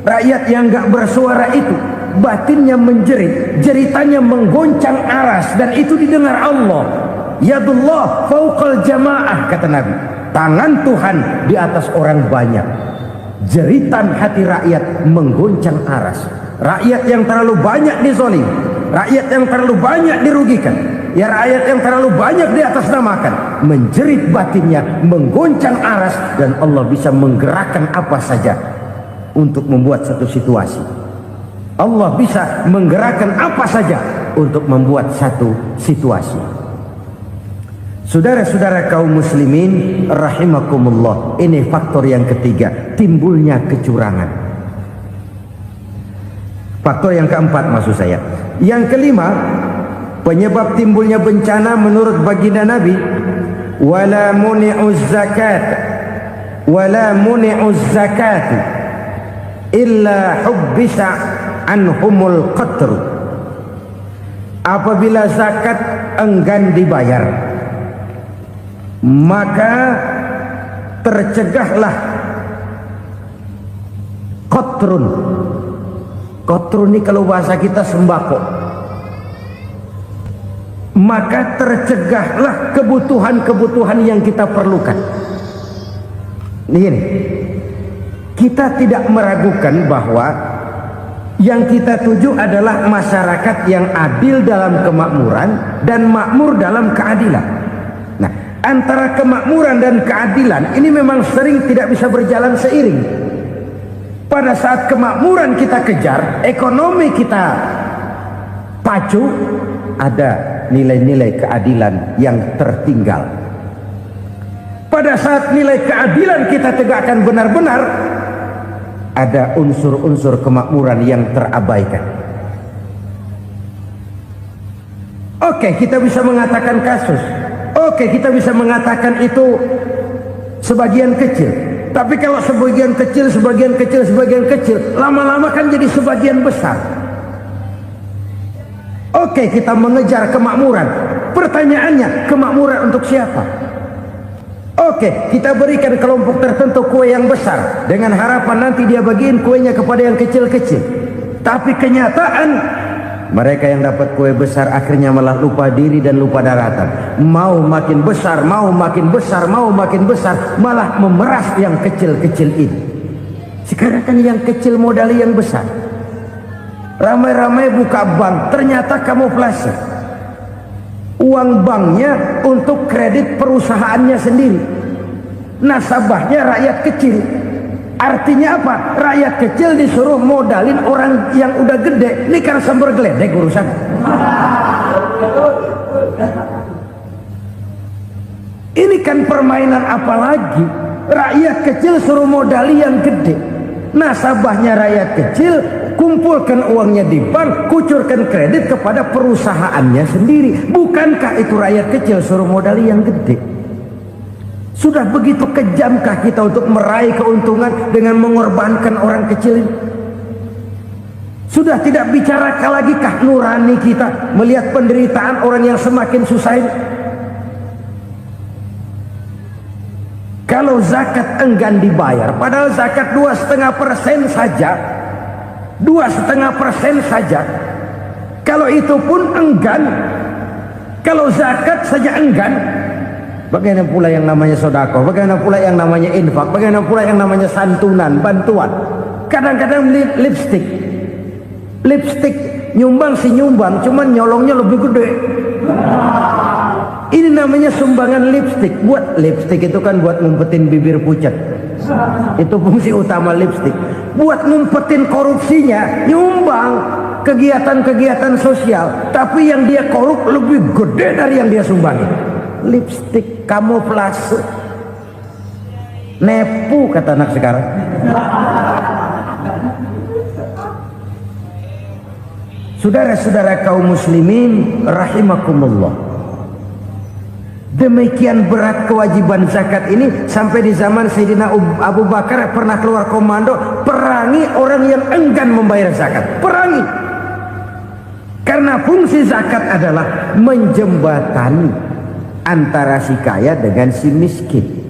rakyat yang nggak bersuara itu, batinnya menjerit, jeritannya menggoncang aras, dan itu didengar Allah. Yadullah fauqal jamaah, kata Nabi, tangan Tuhan di atas orang banyak. Jeritan hati rakyat menggoncang aras. Rakyat yang terlalu banyak dizolim, rakyat yang terlalu banyak dirugikan, ya rakyat yang terlalu banyak di atas namakan, menjerit batinnya, menggoncang aras, dan Allah bisa menggerakkan apa saja untuk membuat satu situasi. Allah bisa menggerakkan apa saja untuk membuat satu situasi. Saudara-saudara kaum muslimin rahimakumullah, ini faktor yang ketiga, timbulnya kecurangan. Faktor yang keempat maksud saya. Yang kelima, penyebab timbulnya bencana menurut baginda Nabi, wala muni'uz zakat wala muni'uz zakat illa hubbisa anhumul qatr. Apabila zakat enggan dibayar, maka tercegahlah qatrun. Qatrun ini kalau bahasa kita sembako. Maka tercegahlah kebutuhan-kebutuhan yang kita perlukan. Ini, kita tidak meragukan bahwa yang kita tuju adalah masyarakat yang adil dalam kemakmuran dan makmur dalam keadilan. Nah, antara kemakmuran dan keadilan ini memang sering tidak bisa berjalan seiring. Pada saat kemakmuran kita kejar, ekonomi kita pacu, ada nilai-nilai keadilan yang tertinggal. pada saat nilai keadilan kita tegakkan benar-benar, ada unsur-unsur kemakmuran yang terabaikan. Oke, kita bisa mengatakan kasus. Oke, kita bisa mengatakan itu sebagian kecil. Tapi kalau sebagian kecil, lama-lama kan jadi sebagian besar. Oke, kita mengejar kemakmuran. Pertanyaannya, kemakmuran untuk siapa? Oke, kita berikan kelompok tertentu kue yang besar dengan harapan nanti dia bagiin kuenya kepada yang kecil-kecil. Tapi kenyataan, mereka yang dapat kue besar akhirnya malah lupa diri dan lupa daratan. Mau makin besar, malah memeras yang kecil-kecil ini. Sekarang kan yang kecil modali yang besar. Ramai-ramai buka bank, ternyata kamuflase. Uang banknya untuk kredit perusahaannya sendiri. Nasabahnya rakyat kecil. Artinya apa? Rakyat kecil disuruh modalin orang yang udah gede. Ini kan sumber geledek urusan. Ini kan permainan apa lagi? Rakyat kecil suruh modali yang gede. Nasabahnya rakyat kecil, kumpulkan uangnya di bank, kucurkan kredit kepada perusahaannya sendiri. Bukankah itu rakyat kecil suruh modali yang gede? Sudah begitu kejamkah kita untuk meraih keuntungan dengan mengorbankan orang kecil ini? Sudah tidak bicara lagi kah nurani kita melihat penderitaan orang yang semakin susah ini? Kalau zakat enggan dibayar, padahal zakat 2,5% saja, 2,5% saja. Kalau itu pun enggan, kalau zakat saja enggan, bagaimana pula yang namanya sedekah, bagaimana pula yang namanya infak, bagaimana pula yang namanya santunan, bantuan. Kadang-kadang lipstick nyumbang si nyumbang, cuman nyolongnya lebih gede. Ini namanya sumbangan lipstick. Buat lipstick itu kan buat ngumpetin bibir pucat. Itu fungsi utama lipstick. Buat ngumpetin korupsinya, nyumbang kegiatan-kegiatan sosial. Tapi yang dia korup lebih gede dari yang dia sumbangi. Lipstick, kamuflase, nepu kata anak sekarang. Saudara-saudara kaum muslimin rahimakumullah, demikian berat kewajiban zakat ini sampai di zaman Sayyidina Abu Bakar pernah keluar komando perangi orang yang enggan membayar zakat. Perangi, karena fungsi zakat adalah menjembatani antara si kaya dengan si miskin.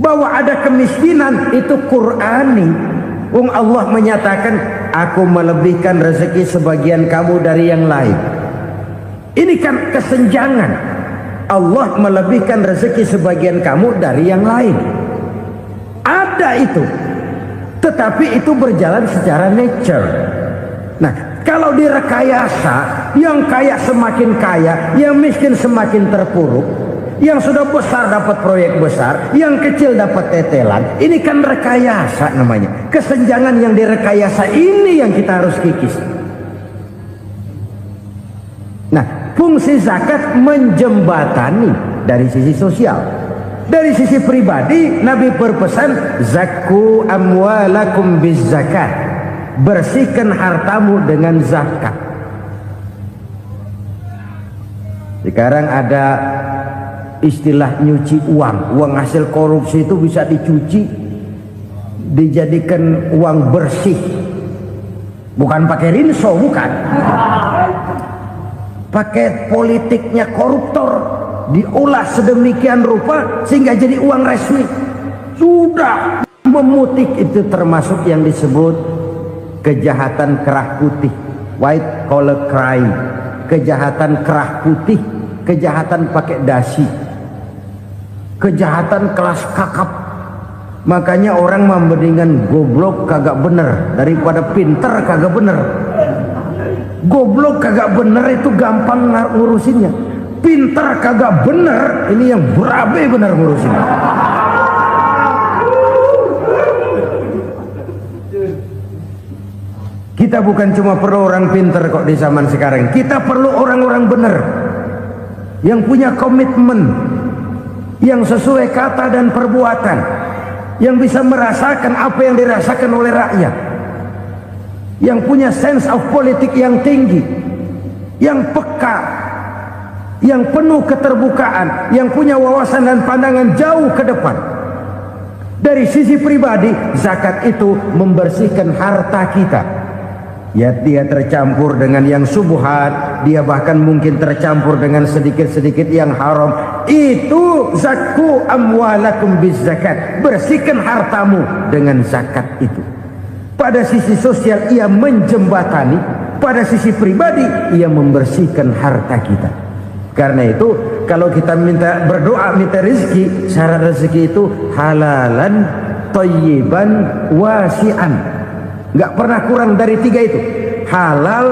Bahwa ada kemiskinan itu Qur'ani. Allah menyatakan, aku melebihkan rezeki sebagian kamu dari yang lain. Ini kan kesenjangan. Allah melebihkan rezeki sebagian kamu dari yang lain. Ada itu. Tetapi itu berjalan secara nature. Nah, kalau direkayasa, yang kaya semakin kaya, yang miskin semakin terpuruk, yang sudah besar dapat proyek besar, yang kecil dapat tetelan. Ini kan rekayasa namanya. Kesenjangan yang direkayasa ini yang kita harus kikis. Nah, fungsi zakat menjembatani dari sisi sosial. Dari sisi pribadi, Nabi berpesan, zakku amwalakum biz zakat. Bersihkan hartamu dengan zakat. Sekarang ada istilah nyuci uang. Uang hasil korupsi itu bisa dicuci, dijadikan uang bersih. Bukan pakai rinso, bukan. Pakai politiknya koruptor, diolah sedemikian rupa sehingga jadi uang resmi. Sudah memutik, itu termasuk yang disebut kejahatan kerah putih, white collar crime. Kejahatan kerah putih, kejahatan pakai dasi, kejahatan kelas kakap. Makanya orang mendingan goblok kagak bener daripada pinter kagak bener. Goblok kagak bener itu gampang ngurusinnya. Pinter kagak bener, ini yang berabe bener ngurusinnya. Kita bukan cuma perlu orang pinter kok di zaman sekarang. Kita perlu orang-orang bener yang punya komitmen, yang sesuai kata dan perbuatan, yang bisa merasakan apa yang dirasakan oleh rakyat, yang punya sense of politik yang tinggi, yang peka, yang penuh keterbukaan, yang punya wawasan dan pandangan jauh ke depan. Dari sisi pribadi, zakat itu membersihkan harta kita. Ya, dia tercampur dengan yang subuhat, dia bahkan mungkin tercampur dengan sedikit-sedikit yang haram. Itu zakku amwalakum bizakat. Bersihkan hartamu dengan zakat itu. Pada sisi sosial ia menjembatani, pada sisi pribadi ia membersihkan harta kita. Karena itu kalau kita minta berdoa, minta rezeki, syarat rezeki itu halalan thayyiban wasi'an. Nggak pernah kurang dari 3 itu. Halal,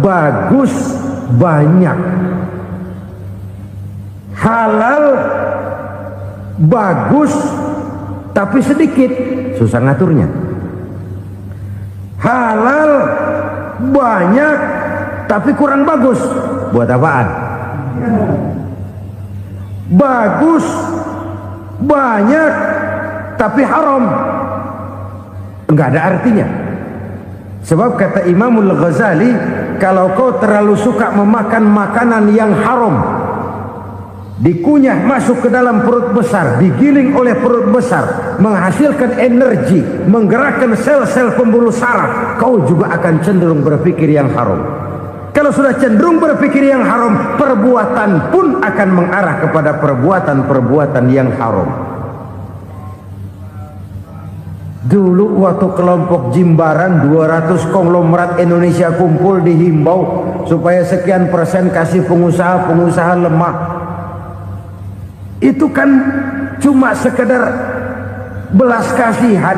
bagus, banyak. Halal, bagus, tapi sedikit, susah ngaturnya. Halal, banyak, tapi kurang bagus, buat apaan? Bagus, banyak, tapi haram, enggak ada artinya. Sebab kata Imamul Ghazali, kalau kau terlalu suka memakan makanan yang haram, dikunyah masuk ke dalam perut besar, digiling oleh perut besar, menghasilkan energi, menggerakkan sel-sel pembuluh saraf, kau juga akan cenderung berpikir yang haram. Kalau sudah cenderung berpikir yang haram, perbuatan pun akan mengarah kepada perbuatan-perbuatan yang haram. Dulu waktu kelompok Jimbaran 200 konglomerat Indonesia kumpul, dihimbau supaya sekian persen kasih pengusaha-pengusaha lemah. Itu kan cuma sekedar belas kasihan,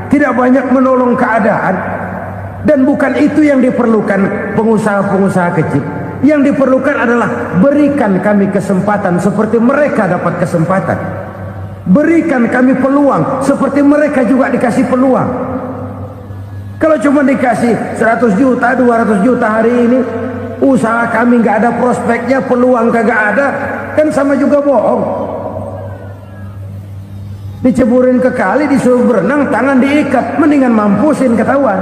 tidak banyak menolong keadaan. Dan bukan itu yang diperlukan pengusaha-pengusaha kecil. Yang diperlukan adalah berikan kami kesempatan seperti mereka dapat kesempatan. Berikan kami peluang seperti mereka juga dikasih peluang. Kalau cuma dikasih 100 juta, 200 juta hari ini, usaha kami nggak ada prospeknya, peluang kagak ada, kan sama juga bohong. Diceburin ke kali, disuruh berenang, tangan diikat, mendingan mampusin, ketahuan.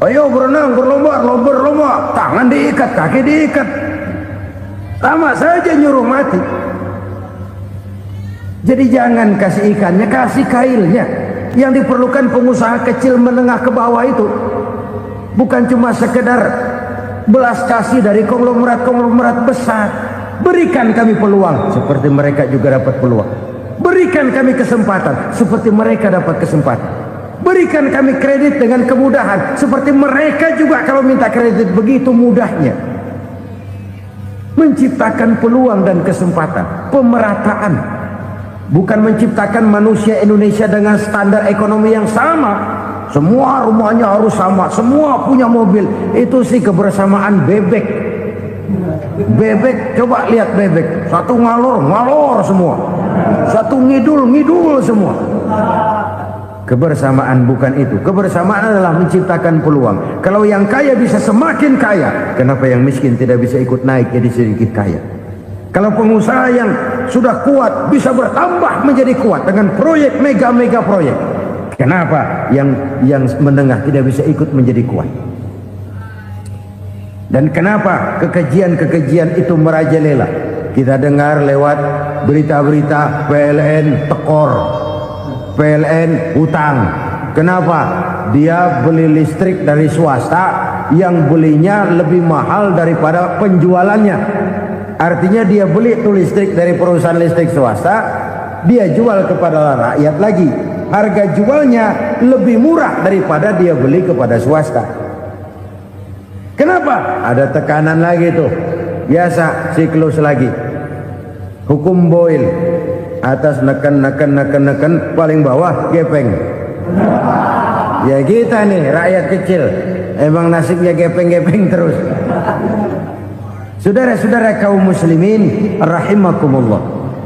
Ayo berenang, berlomba, tangan diikat, kaki diikat, sama saja nyuruh mati. Jadi jangan kasih ikannya, kasih kailnya. Yang diperlukan pengusaha kecil menengah ke bawah itu bukan cuma sekedar belas kasih dari konglomerat-konglomerat besar. Berikan kami peluang seperti mereka juga dapat peluang. Berikan kami kesempatan seperti mereka dapat kesempatan. Berikan kami kredit dengan kemudahan seperti mereka juga kalau minta kredit begitu mudahnya. Menciptakan peluang dan kesempatan, pemerataan. Bukan menciptakan manusia Indonesia dengan standar ekonomi yang sama. Semua rumahnya harus sama, semua punya mobil. Itu sih kebersamaan bebek. Bebek, coba lihat bebek, satu ngalor semua, satu ngidul semua. Kebersamaan bukan itu. Kebersamaan adalah menciptakan peluang. Kalau yang kaya bisa semakin kaya, kenapa yang miskin tidak bisa ikut naik jadi sedikit kaya? Kalau pengusaha yang sudah kuat bisa bertambah menjadi kuat dengan proyek mega proyek, kenapa yang menengah tidak bisa ikut menjadi kuat? Dan kenapa kekejian itu merajalela? Kita dengar lewat berita-berita PLN tekor, PLN utang. Kenapa? Dia beli listrik dari swasta yang belinya lebih mahal daripada penjualannya. Artinya dia beli itu listrik dari perusahaan listrik swasta, dia jual kepada rakyat lagi. Harga jualnya lebih murah daripada dia beli kepada swasta. Kenapa? Ada tekanan lagi tuh. Biasa siklus lagi. Hukum Boyle. Atas neken, paling bawah gepeng. Ya kita nih rakyat kecil, emang nasibnya gepeng terus. Saudara-saudara kaum muslimin rahimakumullah,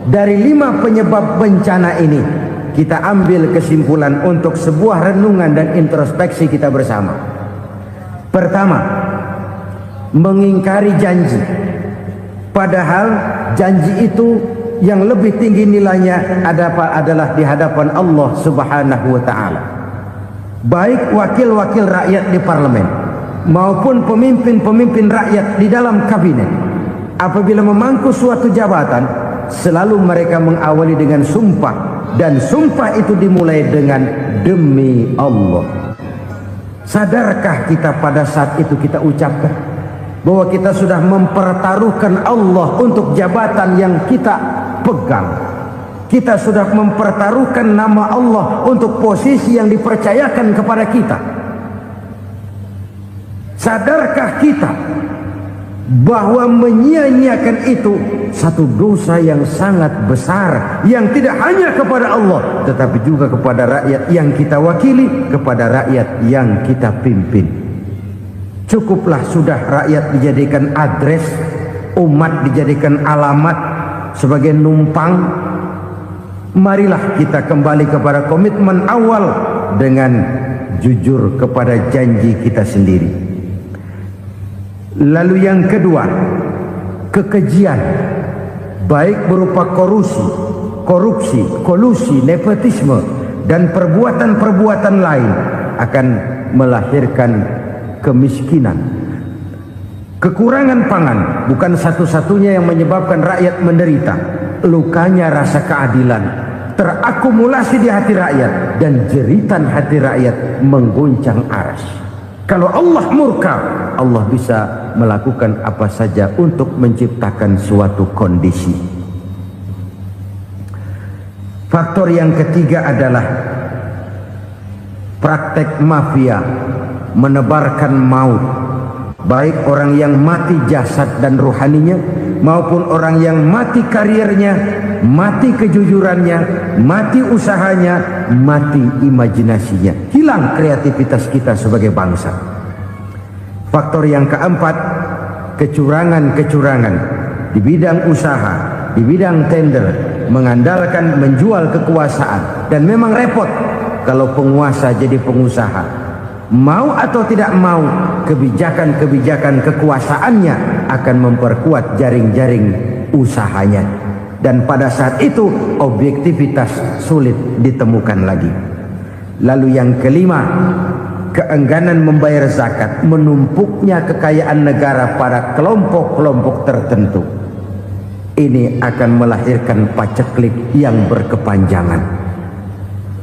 dari 5 penyebab bencana ini kita ambil kesimpulan untuk sebuah renungan dan introspeksi kita bersama. Pertama, mengingkari janji. Padahal janji itu yang lebih tinggi nilainya adalah di hadapan Allah Subhanahu wa taala. Baik wakil-wakil rakyat di parlemen maupun pemimpin-pemimpin rakyat di dalam kabinet, apabila memangku suatu jabatan, selalu mereka mengawali dengan sumpah, dan sumpah itu dimulai dengan demi Allah. Sadarkah kita pada saat itu kita ucapkan bahwa kita sudah mempertaruhkan Allah untuk jabatan yang kita pegang? Kita sudah mempertaruhkan nama Allah untuk posisi yang dipercayakan kepada kita. Sadarkah kita bahwa menyia-nyiakan itu satu dosa yang sangat besar, yang tidak hanya kepada Allah tetapi juga kepada rakyat yang kita wakili, kepada rakyat yang kita pimpin. Cukuplah sudah rakyat dijadikan adres, umat dijadikan alamat sebagai numpang. Marilah kita kembali kepada komitmen awal dengan jujur kepada janji kita sendiri. Lalu yang kedua, kekejian, baik berupa korupsi, kolusi, nepotisme, dan perbuatan-perbuatan lain akan melahirkan kemiskinan. Kekurangan pangan bukan satu-satunya yang menyebabkan rakyat menderita. Lukanya rasa keadilan terakumulasi di hati rakyat, dan jeritan hati rakyat mengguncang aras. Kalau Allah murka, Allah bisa melakukan apa saja untuk menciptakan suatu kondisi. Faktor yang ketiga adalah praktek mafia menebarkan maut, baik orang yang mati jasad dan rohaninya maupun orang yang mati karirnya, mati kejujurannya, mati usahanya, mati imajinasinya. Hilang kreativitas kita sebagai bangsa. Faktor yang keempat, kecurangan-kecurangan di bidang usaha, di bidang tender, mengandalkan menjual kekuasaan. Dan memang repot kalau penguasa jadi pengusaha. Mau atau tidak mau, kebijakan-kebijakan kekuasaannya akan memperkuat jaring-jaring usahanya. Dan pada saat itu objektivitas sulit ditemukan lagi. Lalu yang kelima, keengganan membayar zakat, menumpuknya kekayaan negara pada kelompok-kelompok tertentu. Ini akan melahirkan paceklik yang berkepanjangan.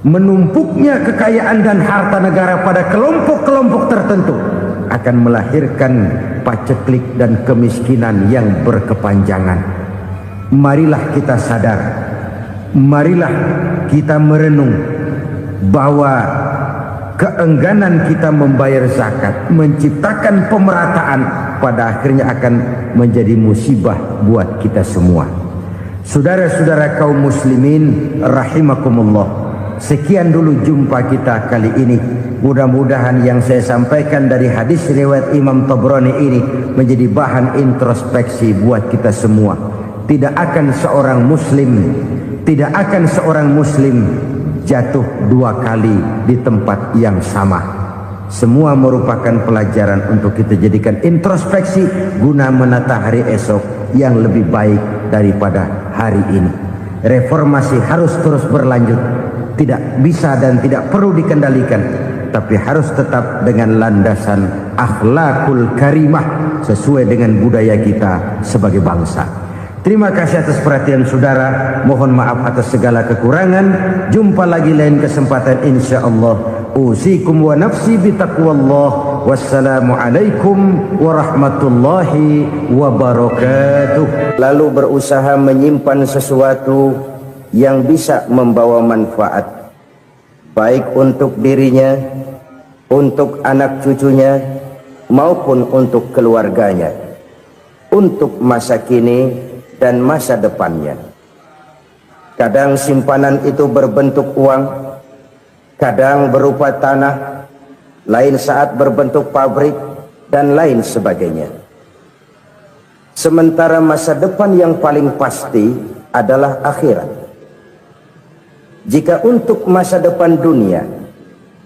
Menumpuknya kekayaan dan harta negara pada kelompok-kelompok tertentu akan melahirkan paceklik dan kemiskinan yang berkepanjangan. Marilah kita sadar, marilah kita merenung bahwa keengganan kita membayar zakat menciptakan pemerataan pada akhirnya akan menjadi musibah buat kita semua. Saudara-saudara kaum muslimin rahimakumullah, sekian dulu jumpa kita kali ini. Mudah-mudahan yang saya sampaikan dari hadis riwayat Imam Tabrani ini menjadi bahan introspeksi buat kita semua. Tidak akan seorang muslim jatuh dua kali di tempat yang sama. Semua merupakan pelajaran untuk kita jadikan introspeksi guna menata hari esok yang lebih baik daripada hari ini. Reformasi harus terus berlanjut, tidak bisa dan tidak perlu dikendalikan, tapi harus tetap dengan landasan akhlakul karimah sesuai dengan budaya kita sebagai bangsa. Terima kasih atas perhatian saudara. Mohon maaf atas segala kekurangan. Jumpa lagi lain kesempatan insyaallah. Usikum wa nafsi bitaqwallah. Wassalamualaikum warahmatullahi wabarakatuh. Lalu berusaha menyimpan sesuatu yang bisa membawa manfaat, baik untuk dirinya, untuk anak cucunya, maupun untuk keluarganya, untuk masa kini dan masa depannya. Kadang simpanan itu berbentuk uang, kadang berupa tanah, lain saat berbentuk pabrik, dan lain sebagainya. Sementara masa depan yang paling pasti adalah akhirat. Jika untuk masa depan dunia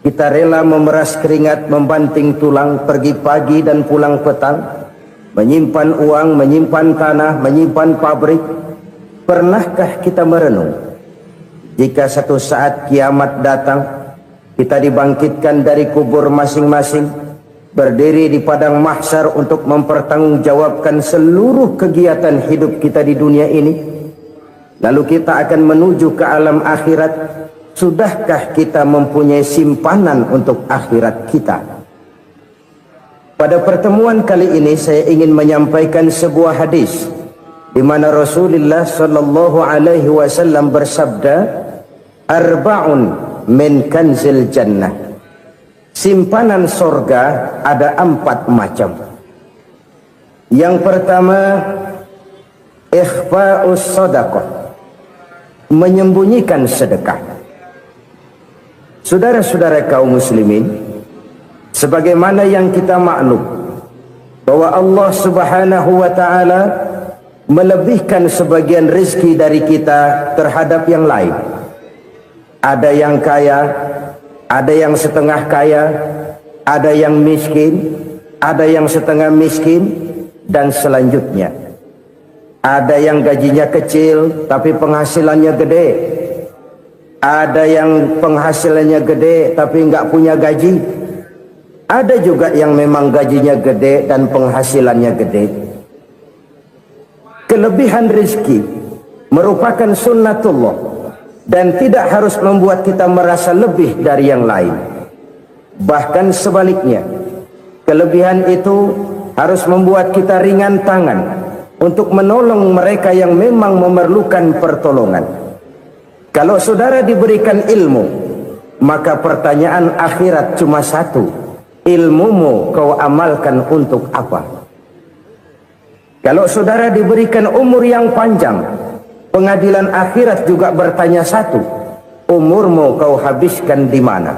kita rela memeras keringat, membanting tulang, pergi pagi dan pulang petang, menyimpan uang, menyimpan tanah, menyimpan pabrik. Pernahkah kita merenung jika satu saat kiamat datang, kita dibangkitkan dari kubur masing-masing, berdiri di padang mahsyar untuk mempertanggungjawabkan seluruh kegiatan hidup kita di dunia ini, lalu kita akan menuju ke alam akhirat. Sudahkah kita mempunyai simpanan untuk akhirat kita? Pada pertemuan kali ini saya ingin menyampaikan sebuah hadis di mana Rasulullah sallallahu alaihi wasallam bersabda, "Arba'un min kanzil jannah." Simpanan sorga ada 4 macam. Yang pertama, ikhfa'us sadaqah, menyembunyikan sedekah. Saudara-saudara kaum muslimin, sebagaimana yang kita maklum bahwa Allah Subhanahu wa taala melebihkan sebagian rezeki dari kita terhadap yang lain. Ada yang kaya, ada yang setengah kaya, ada yang miskin, ada yang setengah miskin, dan selanjutnya. Ada yang gajinya kecil tapi penghasilannya gede. Ada yang penghasilannya gede tapi nggak punya gaji. Ada juga yang memang gajinya gede dan penghasilannya gede. Kelebihan rezeki merupakan sunnatullah dan tidak harus membuat kita merasa lebih dari yang lain. Bahkan sebaliknya, kelebihan itu harus membuat kita ringan tangan untuk menolong mereka yang memang memerlukan pertolongan. Kalau saudara diberikan ilmu, maka pertanyaan akhirat cuma satu: ilmumu kau amalkan untuk apa? Kalau saudara diberikan umur yang panjang, pengadilan akhirat juga bertanya satu: umurmu kau habiskan di mana?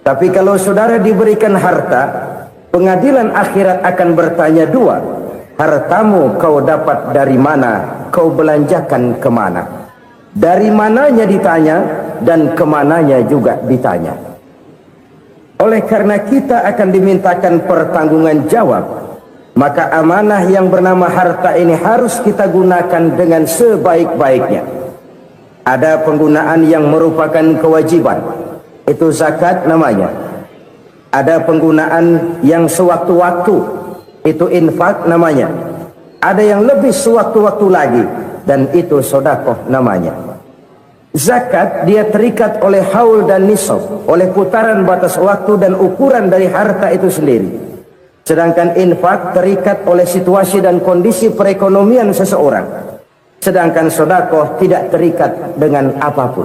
Tapi kalau saudara diberikan harta, pengadilan akhirat akan bertanya 2: hartamu kau dapat dari mana? Kau belanjakan kemana? Dari mananya ditanya dan kemananya juga ditanya. Oleh karena kita akan dimintakan pertanggungan jawab, maka amanah yang bernama harta ini harus kita gunakan dengan sebaik-baiknya. Ada penggunaan yang merupakan kewajiban, itu zakat namanya. Ada penggunaan yang sewaktu-waktu, itu infak namanya. Ada yang lebih sewaktu-waktu lagi, dan itu sedekah namanya. Zakat dia terikat oleh haul dan nisab, oleh putaran batas waktu dan ukuran dari harta itu sendiri. Sedangkan infak terikat oleh situasi dan kondisi perekonomian seseorang. Sedangkan sedekah tidak terikat dengan apapun.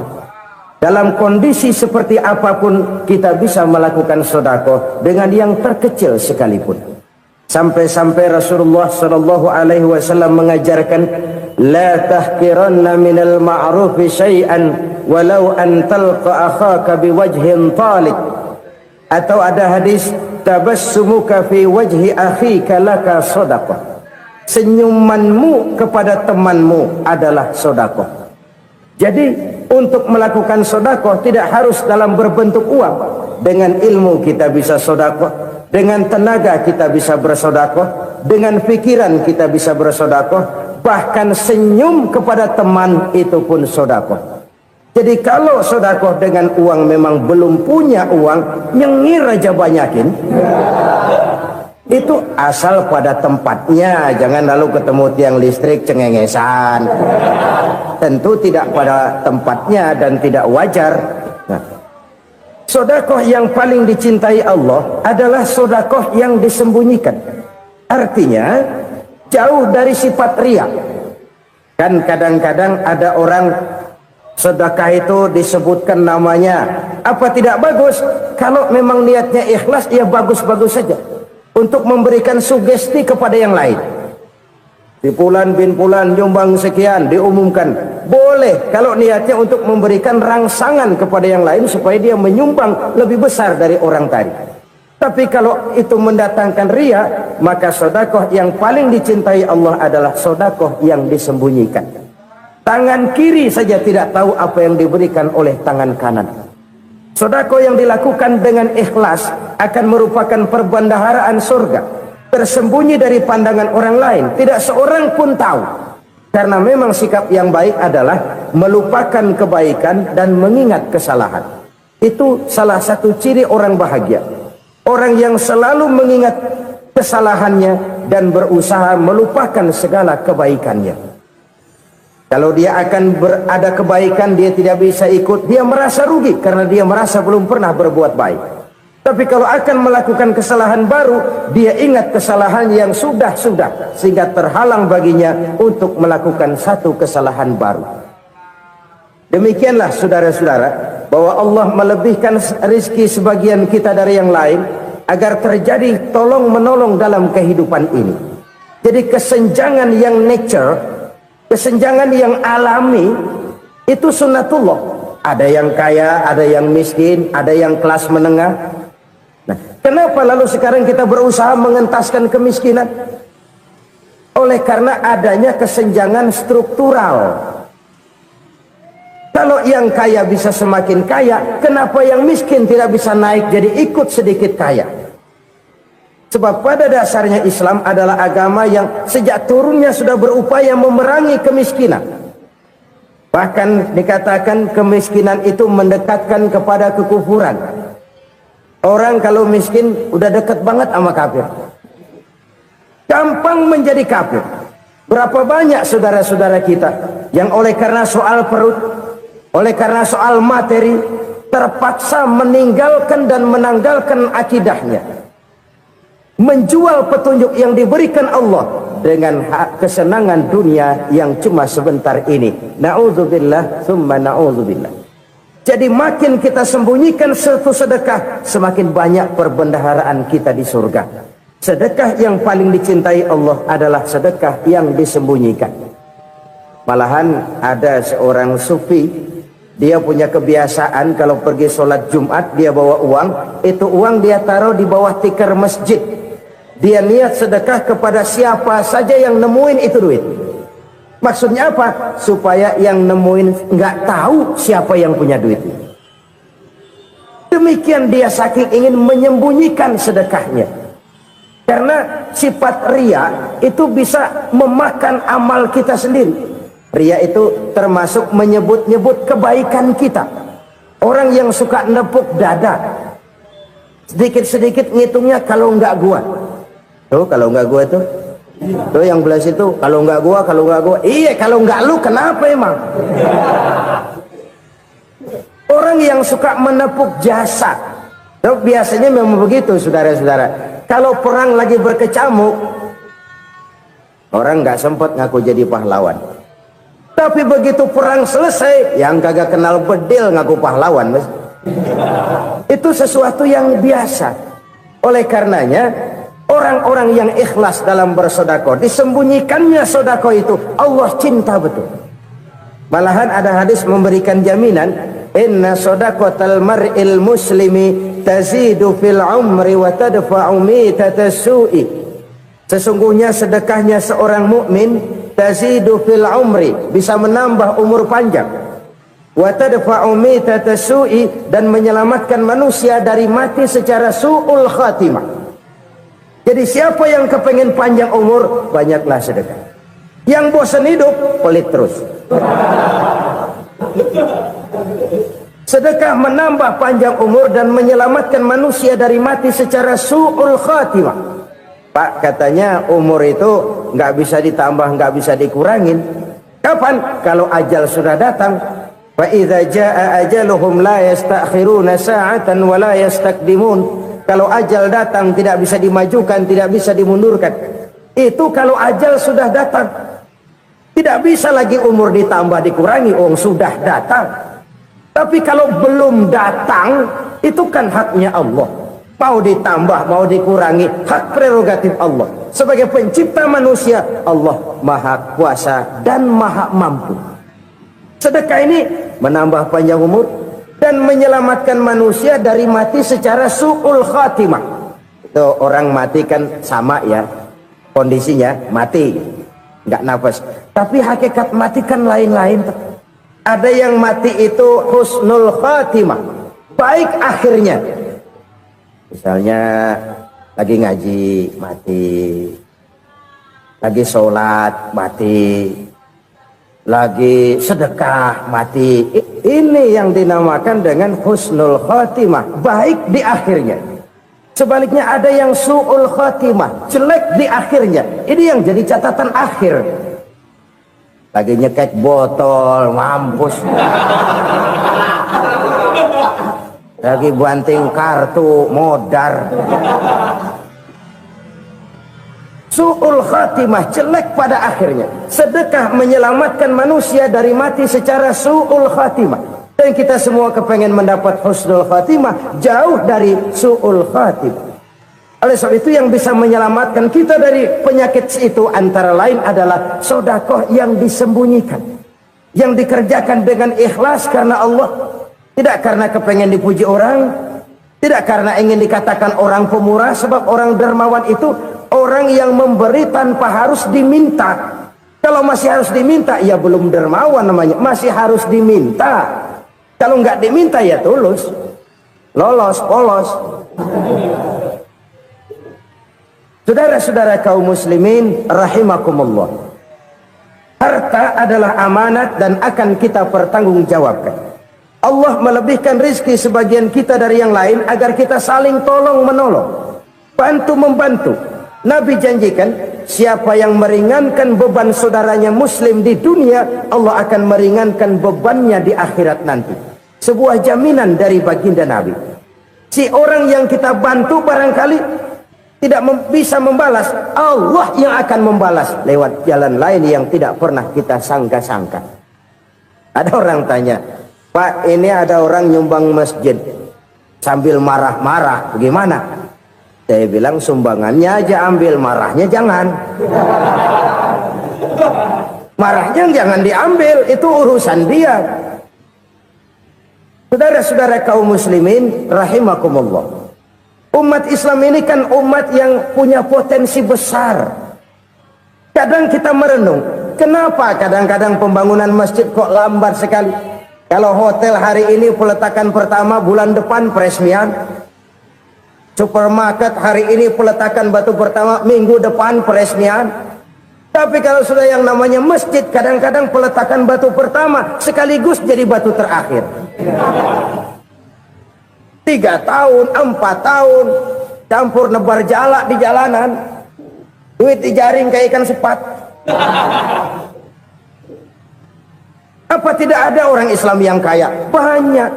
Dalam kondisi seperti apapun kita bisa melakukan sedekah dengan yang terkecil sekalipun. Sampai-sampai Rasulullah sallallahu alaihi wasallam mengajarkan, la tahqiranna minal ma'rufi syai'an walau an talqa akhaka biwajhin talik. Atau ada hadis, tabassumuka fi wajhi akhika laka shadaqah. Senyumanmu kepada temanmu adalah sedekah. Jadi untuk melakukan sedekah tidak harus dalam berbentuk uang. Dengan ilmu kita bisa sedekah, dengan tenaga kita bisa bersedekah, dengan pikiran kita bisa bersedekah, bahkan senyum kepada teman itu pun sedekah. Jadi kalau sedekah dengan uang memang belum punya uang, nyengir aja banyakin. Itu asal pada tempatnya, jangan lalu ketemu tiang listrik cengengesan. Tentu tidak pada tempatnya dan tidak wajar. Nah, sedekah yang paling dicintai Allah adalah sedekah yang disembunyikan. Artinya jauh dari sifat riya. Kan kadang-kadang ada orang sedekah itu disebutkan namanya. Apa tidak bagus? Kalau memang niatnya ikhlas, ya bagus-bagus saja. Untuk memberikan sugesti kepada yang lain. Di Fulan bin Fulan nyumbang sekian, diumumkan. Boleh kalau niatnya untuk memberikan rangsangan kepada yang lain supaya dia menyumbang lebih besar dari orang tadi. Tapi kalau itu mendatangkan riya, maka sedekah yang paling dicintai Allah adalah sedekah yang disembunyikan. Tangan kiri saja tidak tahu apa yang diberikan oleh tangan kanan. Sedekah yang dilakukan dengan ikhlas akan merupakan perbendaharaan surga. tersembunyi dari pandangan orang lain, tidak seorang pun tahu. Karena memang sikap yang baik adalah melupakan kebaikan dan mengingat kesalahan. Itu salah satu ciri orang bahagia. Orang yang selalu mengingat kesalahannya dan berusaha melupakan segala kebaikannya. Kalau dia akan berada kebaikan, dia tidak bisa ikut, dia merasa rugi karena dia merasa belum pernah berbuat baik. Tapi kalau akan melakukan kesalahan baru, dia ingat kesalahan yang sudah-sudah, sehingga terhalang baginya untuk melakukan satu kesalahan baru. Demikianlah saudara-saudara, bahwa Allah melebihkan rizki sebagian kita dari yang lain, agar terjadi tolong menolong dalam kehidupan ini. Jadi kesenjangan yang nature, kesenjangan yang alami, itu sunnatullah. Ada yang kaya, ada yang miskin, ada yang kelas menengah. Nah, kenapa lalu sekarang kita berusaha mengentaskan kemiskinan? Oleh karena adanya kesenjangan struktural. Kalau yang kaya bisa semakin kaya, kenapa yang miskin tidak bisa naik jadi ikut sedikit kaya? Sebab pada dasarnya Islam adalah agama yang sejak turunnya sudah berupaya memerangi kemiskinan. Bahkan dikatakan kemiskinan itu mendekatkan kepada kekufuran. Orang kalau miskin udah dekat banget sama kafir. Gampang menjadi kafir. Berapa banyak saudara-saudara kita yang oleh karena soal perut, oleh karena soal materi, terpaksa meninggalkan dan menanggalkan akidahnya, menjual petunjuk yang diberikan Allah dengan kesenangan dunia yang cuma sebentar ini. Na'udzubillah thumma na'udzubillah. Jadi makin kita sembunyikan satu sedekah, semakin banyak perbendaharaan kita di surga. Sedekah yang paling dicintai Allah adalah sedekah yang disembunyikan. Malahan ada seorang sufi, dia punya kebiasaan kalau pergi sholat Jumat dia bawa uang, itu uang dia taruh di bawah tikar masjid. Dia niat sedekah kepada siapa saja yang nemuin itu duit. Maksudnya apa? Supaya yang nemuin nggak tahu siapa yang punya duit. Demikian dia saking ingin menyembunyikan sedekahnya. Karena sifat ria itu bisa memakan amal kita sendiri. Ria itu termasuk menyebut-nyebut kebaikan kita. Orang yang suka nepuk dada, sedikit-sedikit ngitungnya kalau nggak gua. Tuh kalau nggak gua tuh. Tuh yang belah situ, kalau nggak gua, kalau nggak gua. Iya, kalau nggak lu kenapa emang? Orang yang suka menepuk jasa. Tuh, biasanya memang begitu saudara-saudara. Kalau perang lagi berkecamuk, orang nggak sempat ngaku jadi pahlawan. Tapi begitu perang selesai, yang kagak kenal bedil ngaku pahlawan, mas. Itu sesuatu yang biasa. Oleh karenanya, orang-orang yang ikhlas dalam bersedekah, disembunyikannya sedekah itu Allah cinta betul. Malahan ada hadis memberikan jaminan, inna shadaqatal mar'il muslimi tazidu fil umri wa tadfa'u mitatas su'i. Sesungguhnya sedekahnya seorang mukmin tazidu fil umri, bisa menambah umur panjang, wa tadfa'u mitatas su'i, dan menyelamatkan manusia dari mati secara su'ul khatimah. Jadi siapa yang kepengen panjang umur, banyaklah sedekah. Yang bosan hidup, pelit terus. Sedekah menambah panjang umur dan menyelamatkan manusia dari mati secara su'ul khatimah. Pak, katanya umur itu nggak bisa ditambah, nggak bisa dikurangin. Kapan? Kalau ajal sudah datang. Fa idza jaa ajaluhum la yastakhiruna sa'atan wa la yastaqdimun. Kalau ajal datang tidak bisa dimajukan, tidak bisa dimundurkan. Itu kalau ajal sudah datang. Tidak bisa lagi umur ditambah dikurangi, sudah datang. Tapi kalau belum datang, itu kan haknya Allah. Mau ditambah, mau dikurangi, hak prerogatif Allah. Sebagai pencipta manusia, Allah maha kuasa dan maha mampu. Sedekah ini menambah panjang umur dan menyelamatkan manusia dari mati secara su'ul khatimah. Itu orang mati kan sama ya, kondisinya mati, nggak nafas. Tapi hakikat mati kan lain-lain. Ada yang mati itu husnul khatimah, baik akhirnya. Misalnya Lagi ngaji, mati. Lagi sholat, mati. Lagi sedekah, mati. Ini yang dinamakan dengan husnul khotimah, baik di akhirnya. Sebaliknya ada yang su'ul khotimah, jelek di akhirnya. Ini yang jadi catatan akhir. Lagi nyekek botol, mampus. Lagi banting kartu, modar. Su'ul khatimah, jelek pada akhirnya. Sedekah menyelamatkan manusia dari mati secara su'ul khatimah. Dan kita semua kepengen mendapat husnul khatimah, jauh dari su'ul khatimah. Oleh sebab itu yang bisa menyelamatkan kita dari penyakit itu antara lain adalah sedekah yang disembunyikan, yang dikerjakan dengan ikhlas karena Allah, tidak karena kepengen dipuji orang, tidak karena ingin dikatakan orang pemurah. Sebab orang dermawan itu orang yang memberi tanpa harus diminta. Kalau masih harus diminta, ya belum dermawan namanya, masih harus diminta. Kalau nggak diminta ya tulus, lolos, polos. Saudara-saudara kaum muslimin rahimakumullah, harta adalah amanat dan akan kita pertanggungjawabkan. Allah melebihkan rizki sebagian kita dari yang lain agar kita saling tolong menolong, bantu membantu. Nabi janjikan, siapa yang meringankan beban saudaranya muslim di dunia, Allah akan meringankan bebannya di akhirat nanti. Sebuah jaminan dari baginda Nabi. Si orang yang kita bantu barangkali tidak bisa membalas, Allah yang akan membalas lewat jalan lain yang tidak pernah kita sangka-sangka. Ada orang tanya, Pak, ini ada orang nyumbang masjid sambil marah-marah, bagaimana? Saya bilang sumbangannya aja ambil, marahnya jangan. Marahnya jangan diambil, itu urusan dia. Saudara-saudara kaum muslimin rahimakumullah, umat Islam ini kan umat yang punya potensi besar. Kadang kita merenung, kenapa kadang-kadang pembangunan masjid kok lambat sekali? Kalau hotel hari ini peletakan pertama, bulan depan peresmian. Supermarket hari ini peletakan batu pertama, minggu depan peresmian. Tapi kalau sudah yang namanya masjid, kadang-kadang peletakan batu pertama sekaligus jadi batu terakhir. 3 tahun, 4 tahun, campur nebar jalak di jalanan, duit dijaring kayak ikan sepat. Apa tidak ada orang Islam yang kaya? Banyak.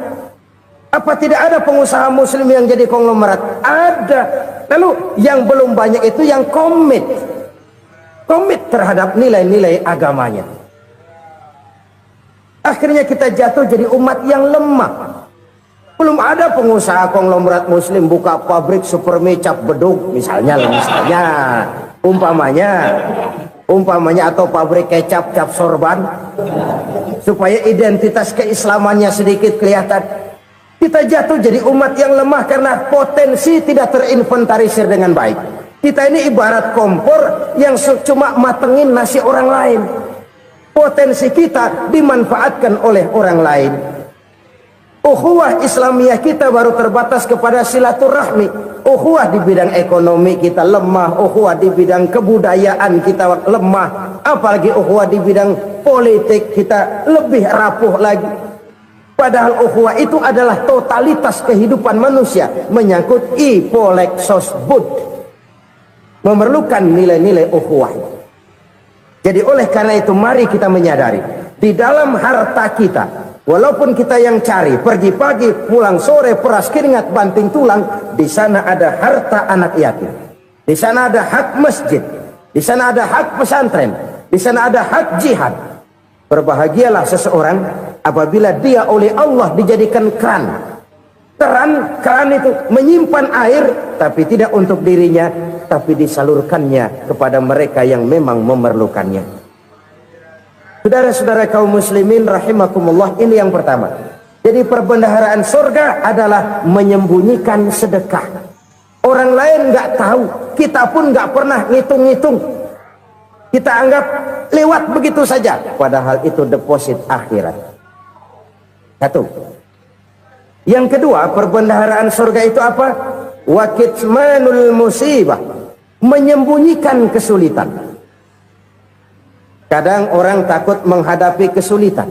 Apa tidak ada pengusaha muslim yang jadi konglomerat? Ada. Lalu yang belum banyak itu yang komit terhadap nilai-nilai agamanya. Akhirnya kita jatuh jadi umat yang lemah. Belum ada pengusaha konglomerat muslim buka pabrik supermi cap beduk misalnya umpamanya atau pabrik kecap cap sorban supaya identitas keislamannya sedikit kelihatan. Kita jatuh jadi umat yang lemah karena potensi tidak terinventarisir dengan baik. Kita ini ibarat kompor yang cuma matengin nasi orang lain. Potensi kita dimanfaatkan oleh orang lain. Ukhuwah Islamiyah kita baru terbatas kepada silaturahmi. Ukhuwah di bidang ekonomi kita lemah, ukhuwah di bidang kebudayaan kita lemah, apalagi ukhuwah di bidang politik kita lebih rapuh lagi. Padahal ukhuwah itu adalah totalitas kehidupan manusia, menyangkut ipolek sosbud. Memerlukan nilai-nilai ukhuwah. Jadi oleh karena itu mari kita menyadari, di dalam harta kita, walaupun kita yang cari, pergi pagi, pulang sore, peras keringat, banting tulang, di sana ada harta anak yatim. Di sana ada hak masjid, di sana ada hak pesantren, di sana ada hak jihad. Berbahagialah seseorang apabila dia oleh Allah dijadikan keran. Keran itu menyimpan air, tapi tidak untuk dirinya, tapi disalurkannya kepada mereka yang memang memerlukannya. Saudara-saudara kaum muslimin rahimakumullah, ini yang pertama. Jadi perbendaharaan surga adalah menyembunyikan sedekah. Orang lain nggak tahu, kita pun nggak pernah ngitung-ngitung. Kita anggap lewat begitu saja, padahal itu deposit akhirat. Satu. Yang kedua, perbendaharaan surga itu apa? wa kitmanul musibah, menyembunyikan kesulitan. Kadang orang takut menghadapi kesulitan,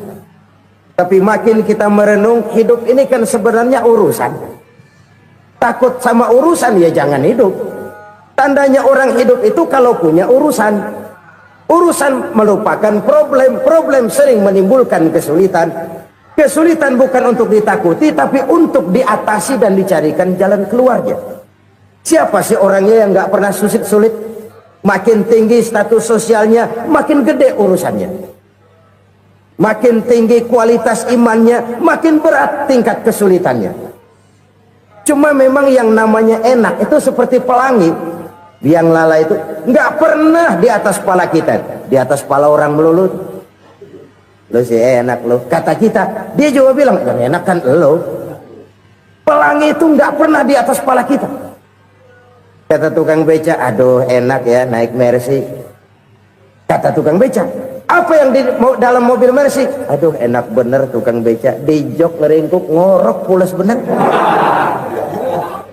tapi makin kita merenung, hidup ini kan sebenarnya urusan. Takut sama urusan ya jangan hidup. Tandanya orang hidup itu kalau punya urusan. Urusan melupakan problem. Problem sering menimbulkan kesulitan. Kesulitan bukan untuk ditakuti, tapi untuk diatasi dan dicarikan jalan keluarnya. Siapa sih orangnya yang gak pernah sulit-sulit? Makin tinggi status sosialnya, makin gede urusannya. Makin tinggi kualitas imannya, makin berat tingkat kesulitannya. Cuma memang yang namanya enak itu seperti pelangi. Biang lala itu nggak pernah di atas kepala kita, di atas kepala orang melulu. Lo sih enak lo, kata kita. Dia juga bilang yang enak kan lo. Pelangi itu nggak pernah di atas kepala kita. Kata tukang beca, aduh enak ya naik Mercy. Kata tukang beca, apa yang di dalam mobil Mercy? Aduh enak bener tukang beca, di jok ngeringkuk ngorok pulas bener.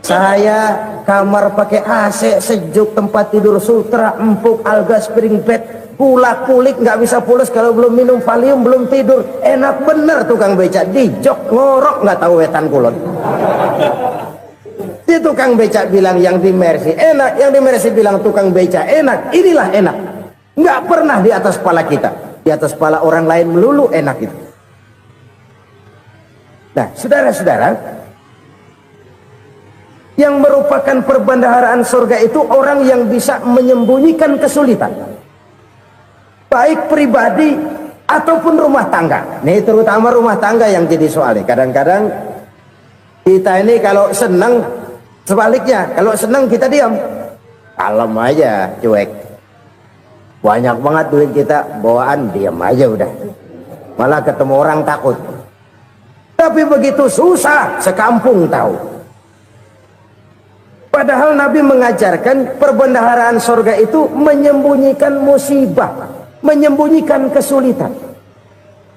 Saya kamar pakai AC sejuk, tempat tidur sutra empuk, alga spring bed, kulak kulik nggak bisa pulas kalau belum minum Valium, belum tidur. Enak bener tukang beca, di jok ngorok nggak tahu wetan kulon. Si tukang beca bilang yang di Mercy enak, yang di Mercy bilang tukang beca enak. Inilah enak, nggak pernah di atas kepala kita, di atas kepala orang lain melulu enak itu. Nah saudara-saudara, yang merupakan perbendaharaan surga itu orang yang bisa menyembunyikan kesulitan, baik pribadi ataupun rumah tangga. Nih terutama rumah tangga yang jadi soalnya. Kadang-kadang kita ini kalau senang, sebaliknya kalau senang kita diam, kalem aja, cuek. Banyak banget duit kita bawaan, diam aja udah. Malah ketemu orang takut. Tapi begitu susah, sekampung tahu. Padahal Nabi mengajarkan perbendaharaan surga itu menyembunyikan musibah, menyembunyikan kesulitan.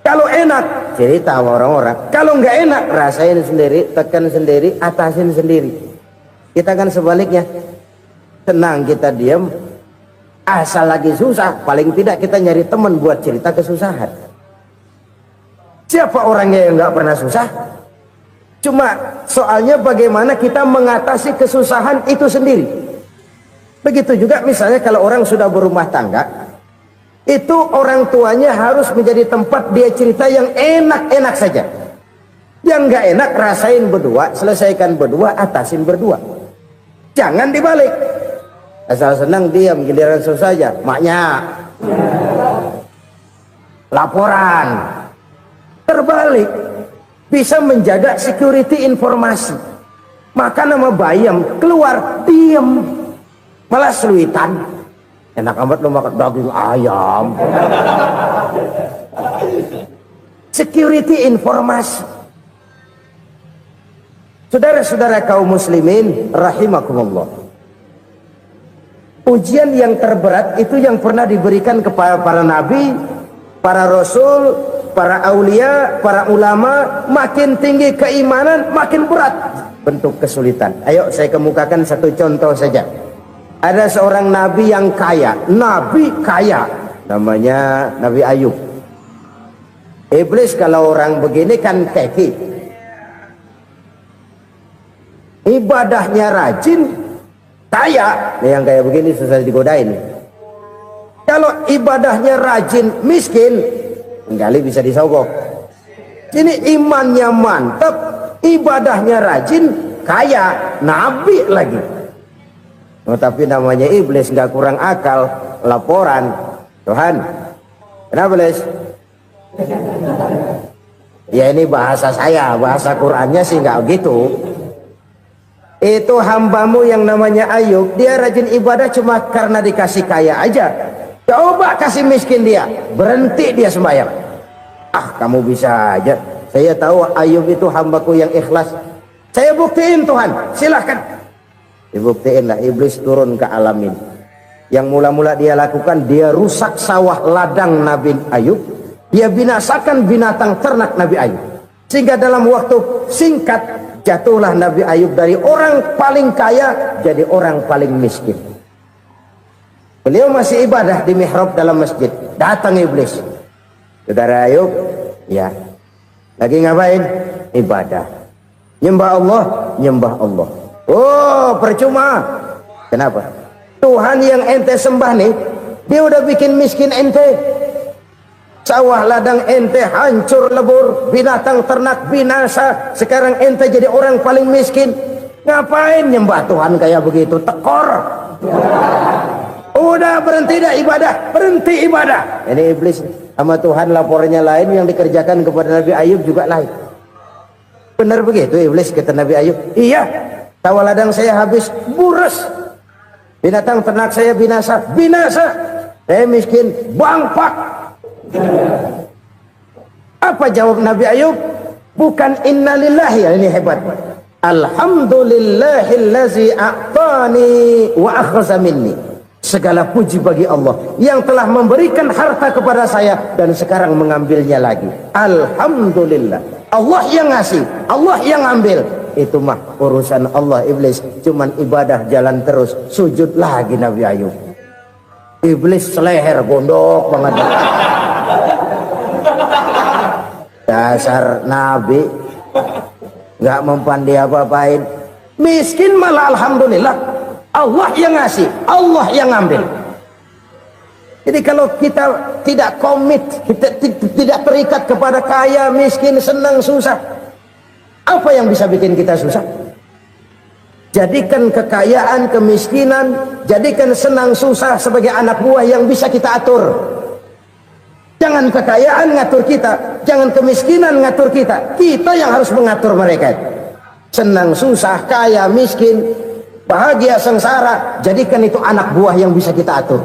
Kalau enak, cerita sama orang-orang. Kalau nggak enak, rasain sendiri, tekan sendiri, atasin sendiri. Kita kan sebaliknya, senang kita diam, asal lagi susah, paling tidak kita nyari teman buat cerita kesusahan. Siapa orangnya yang nggak pernah susah? Cuma soalnya bagaimana kita mengatasi kesusahan itu sendiri. Begitu juga misalnya kalau orang sudah berumah tangga, itu orang tuanya harus menjadi tempat dia cerita yang enak-enak saja. Yang nggak enak rasain berdua, selesaikan berdua, atasin berdua. Jangan dibalik. Asal senang diam, giliran susah aja. Maknya laporan. Terbalik. Bisa menjaga security informasi. Makan sama bayam, keluar diem, malah seluitan. Enak amat lo makan daging ayam. Security informasi. Saudara-saudara kaum muslimin rahimakumullah, ujian yang terberat itu yang pernah diberikan kepada para nabi, para rasul, para aulia, para ulama. Makin tinggi keimanan, makin berat bentuk kesulitan. Ayo saya kemukakan satu contoh saja. Ada seorang nabi yang kaya, nabi kaya, namanya Nabi Ayub. Iblis kalau orang begini kan keki, ibadahnya rajin, kaya. Nih yang kayak begini susah digodain. Kalau ibadahnya rajin, miskin, kali bisa disogok. Ini imannya mantap, ibadahnya rajin, kaya, nabi lagi. Oh, tapi namanya iblis, nggak kurang akal. Laporan, Tuhan, kenapa iblis? Ya ini bahasa saya, bahasa Qurannya sih nggak gitu. Itu hambamu yang namanya Ayub, dia rajin ibadah cuma karena dikasih kaya aja. Coba kasih miskin dia, berhenti dia sembahyang. Ah, kamu bisa aja. Saya tahu Ayub itu hambaku yang ikhlas. Saya buktiin Tuhan, silahkan. Dibuktiin lah, iblis turun ke alam ini. Yang mula-mula dia lakukan, dia rusak sawah ladang Nabi Ayub. Dia binasakan binatang ternak Nabi Ayub. Sehingga dalam waktu singkat, Jatuhlah Nabi Ayub dari orang paling kaya jadi orang paling miskin. Beliau masih ibadah di mihrab dalam masjid. Datang iblis. Saudara Ayub, ya. Lagi ngapain? Ibadah. Nyembah Allah, nyembah Allah. Oh, percuma. Kenapa? Tuhan yang ente sembah nih, dia udah bikin miskin ente. Sawah ladang ente hancur lebur, binatang ternak binasa. Sekarang ente jadi orang paling miskin. Ngapain nyembah Tuhan kayak begitu? Tekor. Udah berhenti dah ibadah, berhenti ibadah. Ini iblis sama Tuhan lapornya lain, yang dikerjakan kepada Nabi Ayub juga lain. Benar begitu iblis kata Nabi Ayub? Iya, sawah ladang saya habis buras, binatang ternak saya binasa, binasa. Saya miskin, bangpak. Apa jawab Nabi Ayub? Bukan innalillahi, ini hebat. Alhamdulillahillazi a'tani wa akhza minni. Segala puji bagi Allah yang telah memberikan harta kepada saya dan sekarang mengambilnya lagi. Alhamdulillah. Allah yang ngasih, Allah yang ambil. Itu mah urusan Allah. Iblis cuman ibadah jalan terus, sujud lagi Nabi Ayub. Iblis seleher gondok banget. Dasar Nabi nggak mempan dia apa-apain. Miskin malah alhamdulillah. Allah yang ngasih, Allah yang ambil. Jadi kalau kita tidak komit, kita tidak terikat kepada kaya, miskin, senang, susah, apa yang bisa bikin kita susah? Jadikan kekayaan, kemiskinan, jadikan senang, susah sebagai anak buah yang bisa kita atur. Jangan kekayaan ngatur kita, jangan kemiskinan ngatur kita. Kita yang harus mengatur mereka. Senang, susah, kaya, miskin, bahagia, sengsara, jadikan itu anak buah yang bisa kita atur.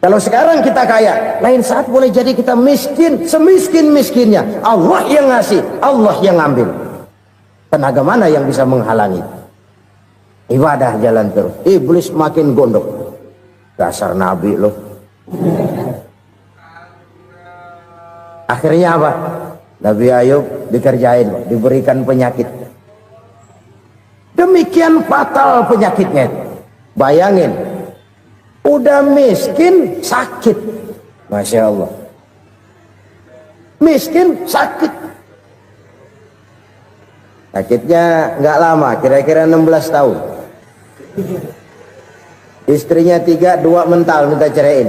Kalau sekarang kita kaya, lain saat boleh jadi kita miskin, semiskin-miskinnya. Allah yang ngasih, Allah yang ambil. Tenaga mana yang bisa menghalangi? Ibadah jalan terus. Iblis makin gondok. Dasar Nabi loh. Akhirnya apa? Nabi Ayub dikerjain, diberikan penyakit. Demikian fatal penyakitnya. Bayangin, udah miskin sakit. Masya Allah. Miskin sakit. Sakitnya nggak lama, kira-kira 16 tahun. Istrinya 3, 2 mental minta ceraiin.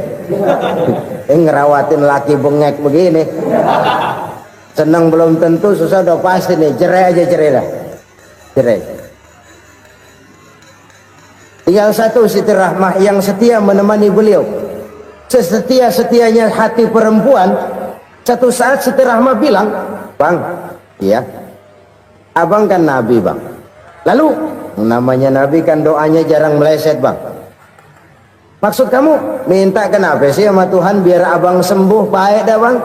Ngerawatin laki bengek begini. Senang belum tentu, susah udah pasti nih. Cerai aja, cerai dah. Cerai. Tinggal satu Siti Rahmah yang setia menemani beliau. Sesetia-setianya hati perempuan. Satu saat Siti Rahmah bilang, "Bang, iya, abang kan Nabi bang. Lalu namanya Nabi kan doanya jarang meleset bang. Maksud kamu minta kenapa sih sama Tuhan biar abang sembuh baik dah bang?"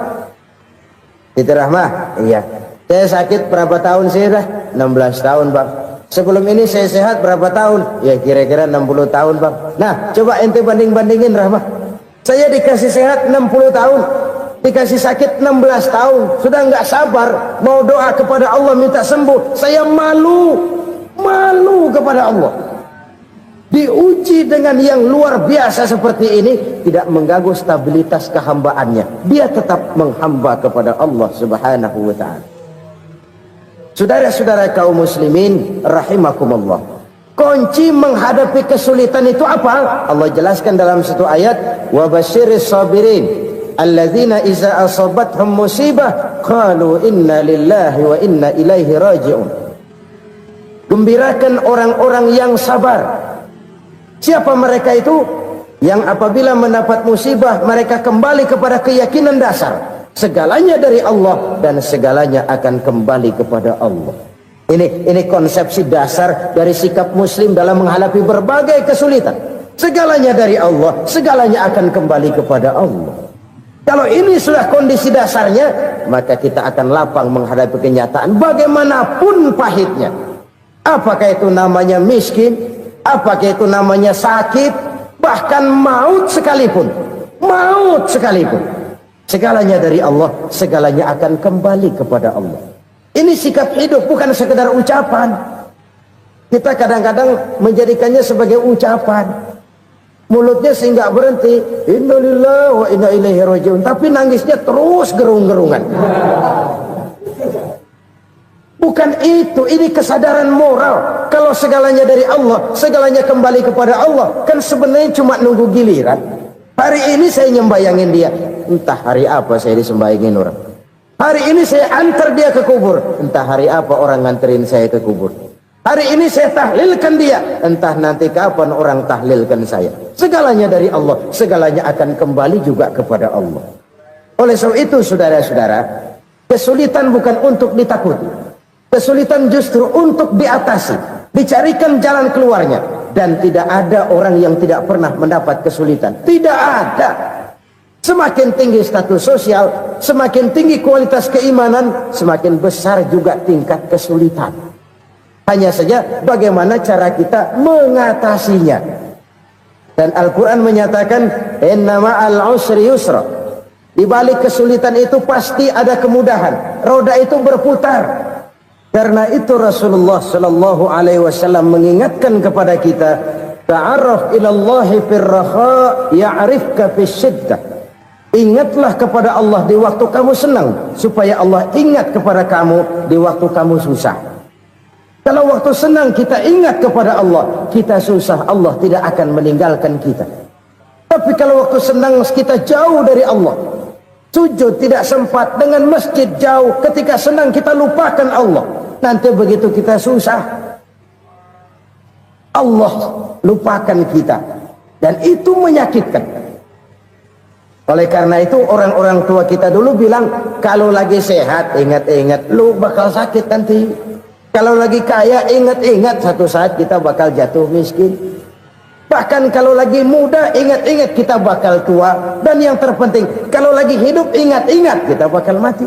Siti Rahmah, iya. Saya sakit berapa tahun sih dah? 16 tahun bang. Sebelum ini saya sehat berapa tahun? Ya kira-kira 60 tahun bang. Nah coba ente banding-bandingin Rahmah. Saya dikasih sehat 60 tahun, dikasih sakit 16 tahun. Sudah nggak sabar mau doa kepada Allah minta sembuh. Saya malu kepada Allah. Diuji dengan yang luar biasa seperti ini, tidak mengganggu stabilitas kehambaannya. Dia tetap menghamba kepada Allah Subhanahu wa ta'ala. Saudara-saudara kaum muslimin rahimakumullah. Kunci menghadapi kesulitan itu apa? Allah jelaskan dalam satu ayat, wa basyiris sabirin alladzina iza asabathum musibah qalu inna lillahi wa inna ilaihi raji'un. Gembirakan orang-orang yang sabar. Siapa mereka itu? Yang apabila mendapat musibah mereka kembali kepada keyakinan dasar. Segalanya dari Allah dan segalanya akan kembali kepada Allah. Ini konsepsi dasar dari sikap muslim dalam menghadapi berbagai kesulitan. Segalanya dari Allah, segalanya akan kembali kepada Allah. Kalau ini sudah kondisi dasarnya, maka kita akan lapang menghadapi kenyataan bagaimanapun pahitnya. Apakah itu namanya miskin, apakah itu namanya sakit, bahkan maut sekalipun. Maut sekalipun. Segalanya dari Allah, segalanya akan kembali kepada Allah. Ini sikap hidup, bukan sekedar ucapan. Kita kadang-kadang menjadikannya sebagai ucapan. Mulutnya sehingga berhenti, innalillahi wa inna ilaihi rajiun, tapi nangisnya terus gerung-gerungan. Bukan itu, ini kesadaran moral. Kalau segalanya dari Allah, segalanya kembali kepada Allah, kan sebenarnya cuma nunggu giliran. Hari ini saya nyembayangin dia, entah hari apa saya disembayangin orang. Hari ini saya antar dia ke kubur, entah hari apa orang nganterin saya ke kubur. Hari ini saya tahlilkan dia, entah nanti kapan orang tahlilkan saya. Segalanya dari Allah, segalanya akan kembali juga kepada Allah. Oleh sebab itu saudara-saudara, kesulitan bukan untuk ditakuti. Kesulitan justru untuk diatasi, dicarikan jalan keluarnya. Dan tidak ada orang yang tidak pernah mendapat kesulitan. Tidak ada. Semakin tinggi status sosial, semakin tinggi kualitas keimanan, semakin besar juga tingkat kesulitan. Hanya saja bagaimana cara kita mengatasinya. Dan Al-Quran menyatakan, inna ma'al usri yusra. Di balik kesulitan itu pasti ada kemudahan. Roda itu berputar. Karena itu Rasulullah sallallahu alaihi wasallam mengingatkan kepada kita, ta'arraf ilallahi fir raha ya'rifka fis syiddah. Ingatlah kepada Allah di waktu kamu senang, supaya Allah ingat kepada kamu di waktu kamu susah. Kalau waktu senang kita ingat kepada Allah, kita susah, Allah tidak akan meninggalkan kita. Tapi kalau waktu senang kita jauh dari Allah, sujud tidak sempat, dengan masjid jauh, ketika senang kita lupakan Allah. Nanti begitu kita susah, Allah lupakan kita. Dan itu menyakitkan. Oleh karena itu orang-orang tua kita dulu bilang, kalau lagi sehat ingat-ingat lu bakal sakit nanti. Kalau lagi kaya ingat-ingat satu saat kita bakal jatuh miskin. Bahkan kalau lagi muda ingat-ingat kita bakal tua. Dan yang terpenting, kalau lagi hidup ingat-ingat kita bakal mati.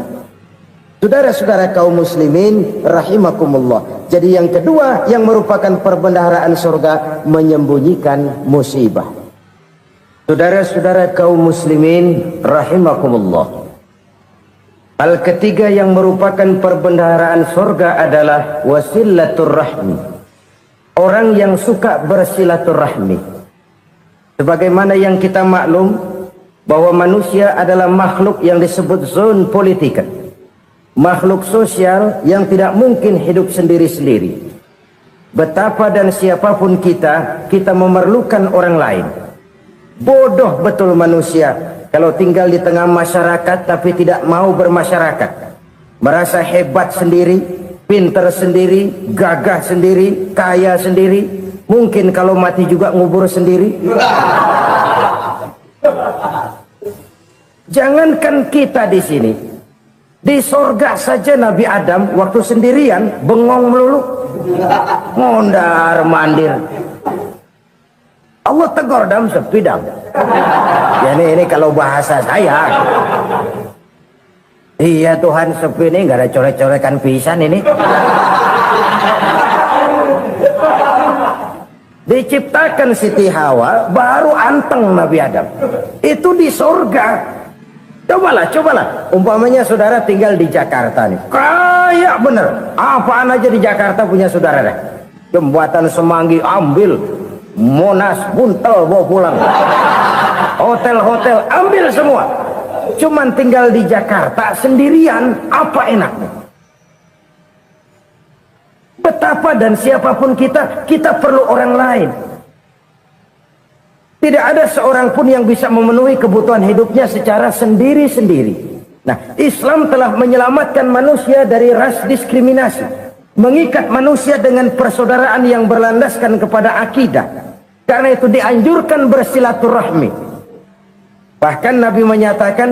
Saudara-saudara kaum muslimin rahimakumullah. Jadi yang kedua yang merupakan perbendaharaan surga, menyembunyikan musibah. Saudara-saudara kaum muslimin rahimakumullah. Hal ketiga yang merupakan perbendaharaan surga adalah wasilaturrahmi. Orang yang suka bersilaturahmi. Sebagaimana yang kita maklum bahwa manusia adalah makhluk yang disebut zon politika. Makhluk sosial yang tidak mungkin hidup sendiri-sendiri. Betapa dan siapapun kita memerlukan orang lain. Bodoh betul manusia kalau tinggal di tengah masyarakat tapi tidak mau bermasyarakat. Merasa hebat sendiri, pintar sendiri, gagah sendiri, kaya sendiri. Mungkin kalau mati juga ngubur sendiri. Jangankan kita di sini, di sorga saja Nabi Adam waktu sendirian bengong melulu, mondar mandir. Allah tegur dam sepi dam. Ya ini kalau bahasa saya. Iya Tuhan sepi ini nggak ada coret-corekan pisan ini. Diciptakan Siti Hawa baru anteng Nabi Adam. Itu di sorga. Cobalah. Umpamanya saudara tinggal di Jakarta nih. Kayak bener. Apaan aja di Jakarta punya saudara deh. Jembatan Semanggi ambil. Monas, Buntel bawa pulang. Hotel-hotel ambil semua. Cuman tinggal di Jakarta sendirian, apa enaknya? Betapa dan siapapun kita perlu orang lain. Tidak ada seorang pun yang bisa memenuhi kebutuhan hidupnya secara sendiri-sendiri. Nah, Islam telah menyelamatkan manusia dari ras diskriminasi, mengikat manusia dengan persaudaraan yang berlandaskan kepada akidah. Karena itu dianjurkan bersilaturahmi. Bahkan Nabi menyatakan,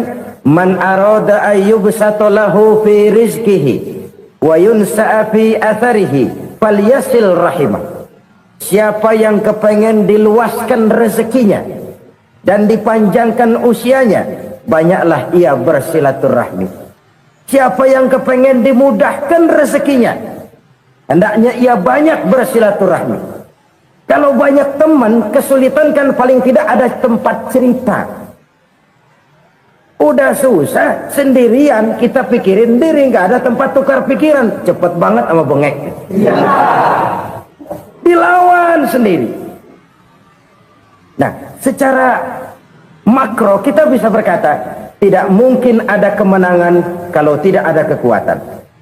man arada ayyubsata lahu fi rizqihi wa yunsa'a fi atharihi falyasil rahimah. Siapa yang kepengen diluaskan rezekinya dan dipanjangkan usianya, banyaklah ia bersilaturahmi. Siapa yang kepengen dimudahkan rezekinya, hendaknya ia banyak bersilaturahmi. Kalau banyak teman, kesulitan kan paling tidak ada tempat cerita. Udah susah sendirian, kita pikirin diri, nggak ada tempat tukar pikiran. Cepet banget sama bengek. Dilawan sendiri. Nah, secara makro kita bisa berkata, tidak mungkin ada kemenangan kalau tidak ada kekuatan.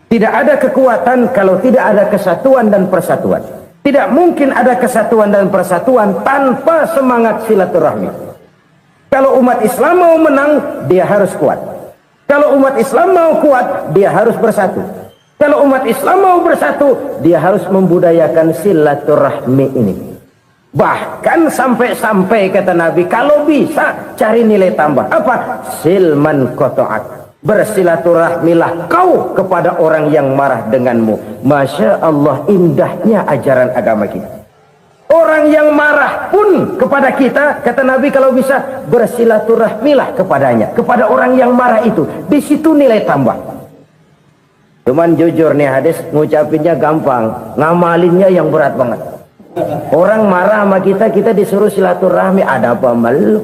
Tidak ada kekuatan kalau tidak ada kesatuan dan persatuan. Tidak mungkin ada kesatuan dan persatuan tanpa semangat silaturahmi. Kalau umat Islam mau menang, dia harus kuat. Kalau umat Islam mau kuat, dia harus bersatu. Kalau umat Islam mau bersatu, dia harus membudayakan silaturahmi ini. Bahkan sampai-sampai kata Nabi, kalau bisa cari nilai tambah. Apa? Silman qata'ak. Bersilaturahmilah kau kepada orang yang marah denganmu. Masya Allah, indahnya ajaran agama kita. Orang yang marah pun kepada kita, kata Nabi, kalau bisa bersilaturahmilah kepadanya, kepada orang yang marah itu. Di situ nilai tambah. Cuman jujur nih hadis, ngucapinnya gampang, ngamalinnya yang berat banget. Orang marah sama kita, kita disuruh silaturahmi. Ada apa malu?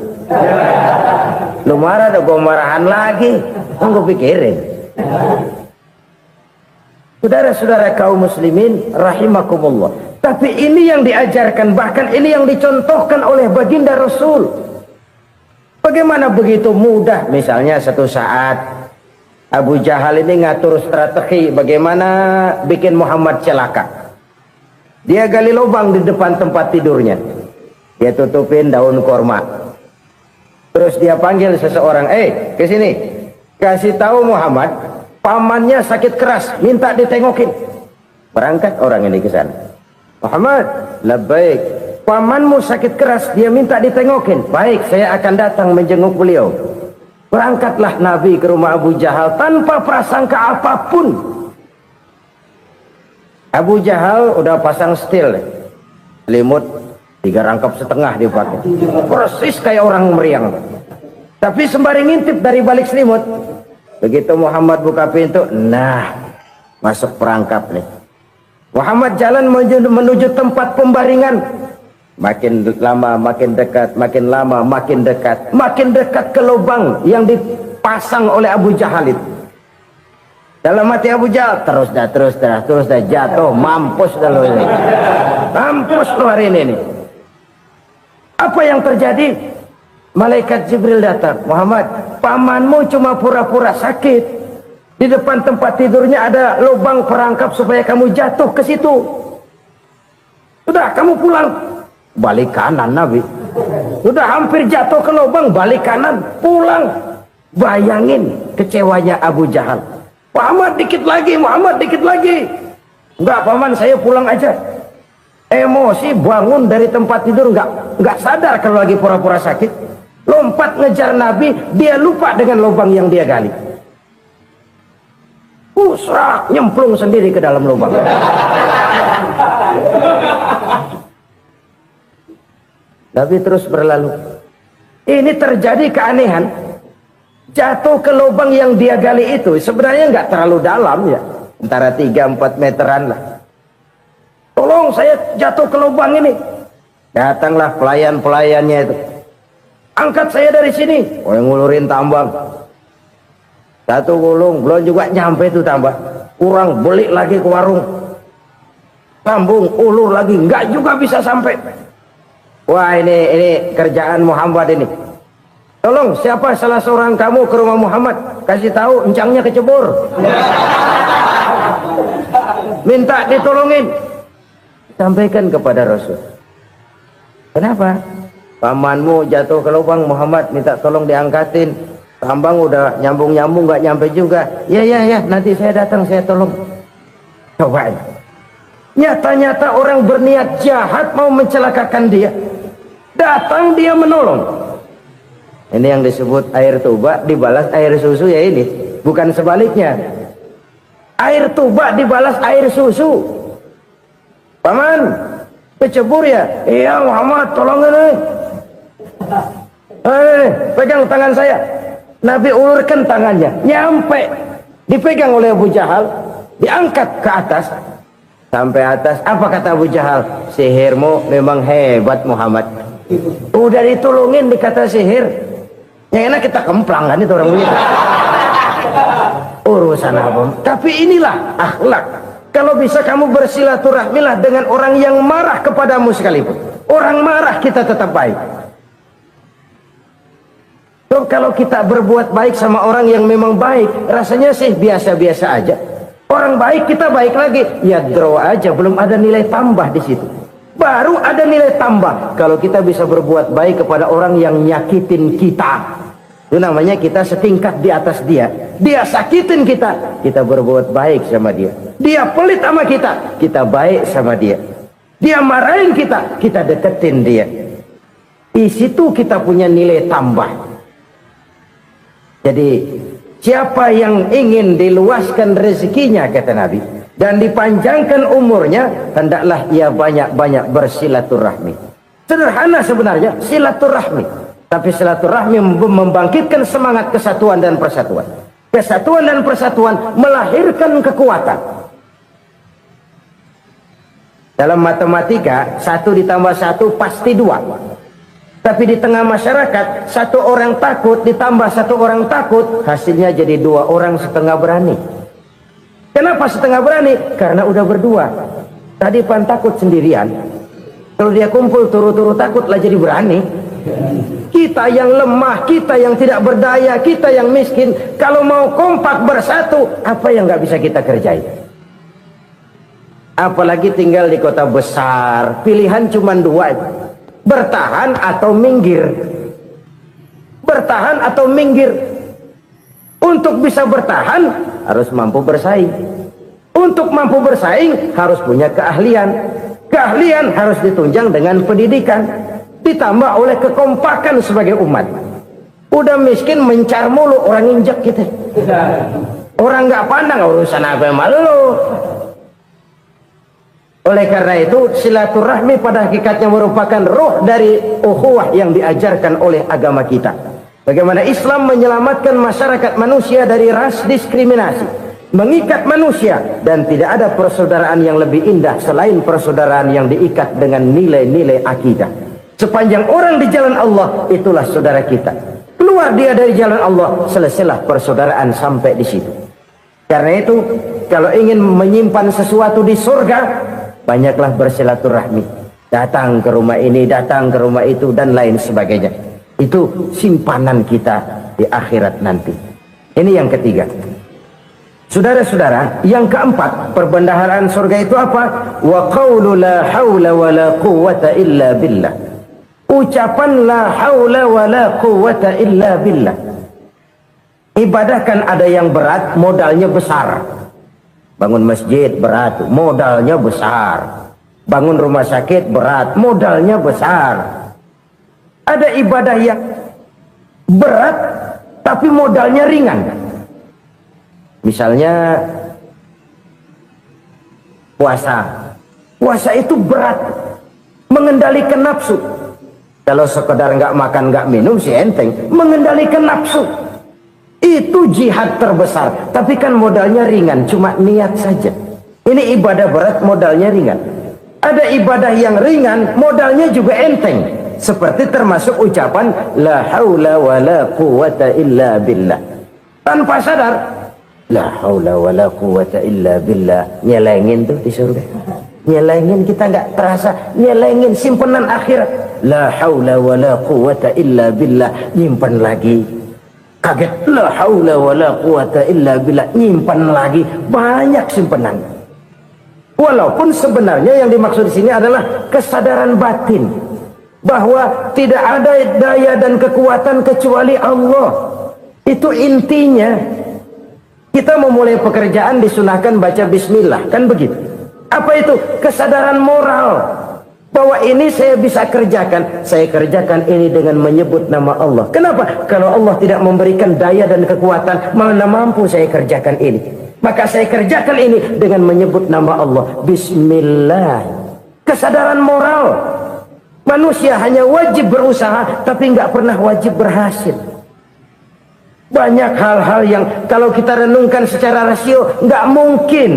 Lu marah, ada gua marahan lagi. Tunggu pikirin. Saudara-saudara kaum muslimin rahimakumullah. Tapi ini yang diajarkan, bahkan ini yang dicontohkan oleh baginda Rasul. Bagaimana begitu mudah? Misalnya satu saat Abu Jahal ini ngatur strategi bagaimana bikin Muhammad celaka. Dia gali lubang di depan tempat tidurnya. Dia tutupin daun korma. Terus dia panggil seseorang, ke sini. Kasih tahu Muhammad, pamannya sakit keras, minta ditengokin. Berangkat orang ini ke sana. Muhammad, labbaik. Pamanmu sakit keras, dia minta ditengokin. Baik, saya akan datang menjenguk beliau. Berangkatlah Nabi ke rumah Abu Jahal tanpa prasangka apapun. Abu Jahal udah pasang stil, selimut 3 rangkap setengah dipakai. Persis kayak orang meriang. Tapi sembari ngintip dari balik selimut. Begitu Muhammad buka pintu, nah, masuk perangkap nih. Muhammad jalan menuju tempat pembaringan. Makin lama makin dekat, makin lama makin dekat, makin dekat ke lubang yang dipasang oleh Abu Jahal itu. Dalam hati Abu Jahal, terus dah jatuh, mampus dah lo ini. Mampus lo hari ini. Apa yang terjadi? Malaikat Jibril datang. Muhammad, pamanmu cuma pura-pura sakit. Di depan tempat tidurnya ada lubang perangkap supaya kamu jatuh ke situ. Sudah, kamu pulang. Balik kanan Nabi. Sudah hampir jatuh ke lubang, balik kanan, pulang. Bayangin kecewanya Abu Jahal. Muhammad dikit lagi, Muhammad dikit lagi. Enggak paman, saya pulang aja. Emosi bangun dari tempat tidur, enggak sadar kalau lagi pura-pura sakit. Lompat ngejar Nabi, dia lupa dengan lubang yang dia gali. Serak, nyemplung sendiri ke dalam lubang. Nabi terus berlalu. Ini terjadi keanehan. Jatuh ke lubang yang dia gali itu sebenarnya nggak terlalu dalam ya, antara 3-4 meteran lah. Tolong saya jatuh ke lubang ini. Datanglah pelayan-pelayannya itu. Angkat saya dari sini. Oh, yang ngulurin tambang. Satu gulung, belum juga nyampe itu tambah. Kurang, beli lagi ke warung. Sambung, ulur lagi, nggak juga bisa sampai. Wah, ini kerjaan Muhammad ini. Tolong, siapa salah seorang kamu ke rumah Muhammad? Kasih tahu, encangnya kecebur. Minta ditolongin. Sampaikan kepada Rasul. Kenapa? Pamanmu jatuh ke lubang, Muhammad minta tolong diangkatin. Tambang udah nyambung-nyambung nggak nyampe juga. Ya, nanti saya datang, saya tolong. Coba. Nyata-nyata orang berniat jahat mau mencelakakan dia. Datang dia menolong. Ini yang disebut air tuba dibalas air susu ya ini. Bukan sebaliknya. Air tuba dibalas air susu. Paman, kecebur ya? Iya Muhammad, tolong ini. Pegang tangan saya. Nabi ulurkan tangannya, nyampe, dipegang oleh Abu Jahal, diangkat ke atas, sampai atas. Apa kata Abu Jahal? Sihirmu memang hebat Muhammad. Udah ditolongin dikata sihir. Yang enak kita kemplang kan itu orang begitu. Urusan apa? Tapi inilah akhlak. Kalau bisa kamu bersilaturahmilah dengan orang yang marah kepadamu sekalipun. Orang marah kita tetap baik. So, kalau kita berbuat baik sama orang yang memang baik, rasanya sih biasa-biasa aja. Orang baik kita baik lagi, ya draw aja, belum ada nilai tambah di situ. Baru ada nilai tambah kalau kita bisa berbuat baik kepada orang yang nyakitin kita. Itu namanya kita setingkat di atas dia. Dia sakitin kita, kita berbuat baik sama dia. Dia pelit sama kita, kita baik sama dia. Dia marahin kita, kita deketin dia. Di situ kita punya nilai tambah. Jadi siapa yang ingin diluaskan rezekinya, kata Nabi, dan dipanjangkan umurnya, hendaklah ia banyak-banyak bersilaturahmi. Sederhana sebenarnya silaturahmi. Tapi silaturahmi membangkitkan semangat kesatuan dan persatuan. Kesatuan dan persatuan melahirkan kekuatan. Dalam matematika, 1 ditambah 1 pasti 2. Tapi di tengah masyarakat, 1 orang takut ditambah 1 orang takut, hasilnya jadi 2 orang setengah berani. Kenapa setengah berani? Karena udah berdua. Tadi pan takut sendirian. Kalau dia kumpul turu-turu takutlah jadi berani. Kita yang lemah, kita yang tidak berdaya, kita yang miskin, kalau mau kompak bersatu, apa yang nggak bisa kita kerjain? Apalagi tinggal di kota besar, pilihan cuma 2, bertahan atau minggir. Bertahan atau minggir. Untuk bisa bertahan harus mampu bersaing. Untuk mampu bersaing harus punya keahlian. Keahlian harus ditunjang dengan pendidikan, ditambah oleh kekompakan sebagai umat. Udah miskin mencar mulu, orang injek kita. Orang nggak pandang urusan apa yang malu. Oleh karena itu silaturahmi pada hakikatnya merupakan roh dari ukhuwah yang diajarkan oleh agama kita. Bagaimana Islam menyelamatkan masyarakat manusia dari ras diskriminasi, mengikat manusia, dan tidak ada persaudaraan yang lebih indah selain persaudaraan yang diikat dengan nilai-nilai akidah. Sepanjang orang di jalan Allah, itulah saudara kita. Keluar dia dari jalan Allah, selesailah persaudaraan sampai di situ. Karena itu, kalau ingin menyimpan sesuatu di surga, banyaklah bersilaturahmi. Datang ke rumah ini, datang ke rumah itu, dan lain sebagainya. Itu simpanan kita di akhirat nanti. Ini yang ketiga. Saudara-saudara, yang keempat, perbendaharaan surga itu apa? Wa qawlu la hawla wa la quwwata illa billah. Ucapan la haula wa la quwwata illa billah. Ibadah kan ada yang berat, modalnya besar. Bangun masjid berat, modalnya besar. Bangun rumah sakit berat, modalnya besar. Ada ibadah yang berat tapi modalnya ringan. Misalnya puasa. Puasa itu berat, mengendalikan nafsu. Kalau sekedar nggak makan nggak minum sih enteng, mengendalikan nafsu itu jihad terbesar. Tapi kan modalnya ringan, cuma niat saja. Ini ibadah berat, modalnya ringan. Ada ibadah yang ringan, modalnya juga enteng. Seperti termasuk ucapan la haula wa la quwwata illa billah. Tanpa sadar, la haula wa la quwwata illa billah, nyelengin tuh di surga. Nyelengin, kita nggak terasa, nyelengin simpenan akhirat. La haula wa la quwwata illa billah, nyimpan lagi. Kaget, la haula wa la quwwata illa billah, nyimpan lagi. Banyak simpenan. Walaupun sebenarnya yang dimaksud di sini adalah kesadaran batin bahwa tidak ada daya dan kekuatan kecuali Allah. Itu intinya. Kita memulai pekerjaan disunahkan baca bismillah, kan begitu? Apa itu? Kesadaran moral bahwa ini saya bisa kerjakan. Saya kerjakan ini dengan menyebut nama Allah. Kenapa? Kalau Allah tidak memberikan daya dan kekuatan, mana mampu saya kerjakan ini. Maka saya kerjakan ini dengan menyebut nama Allah. Bismillah. Kesadaran moral. Manusia hanya wajib berusaha, tapi nggak pernah wajib berhasil. Banyak hal-hal yang kalau kita renungkan secara rasio nggak mungkin,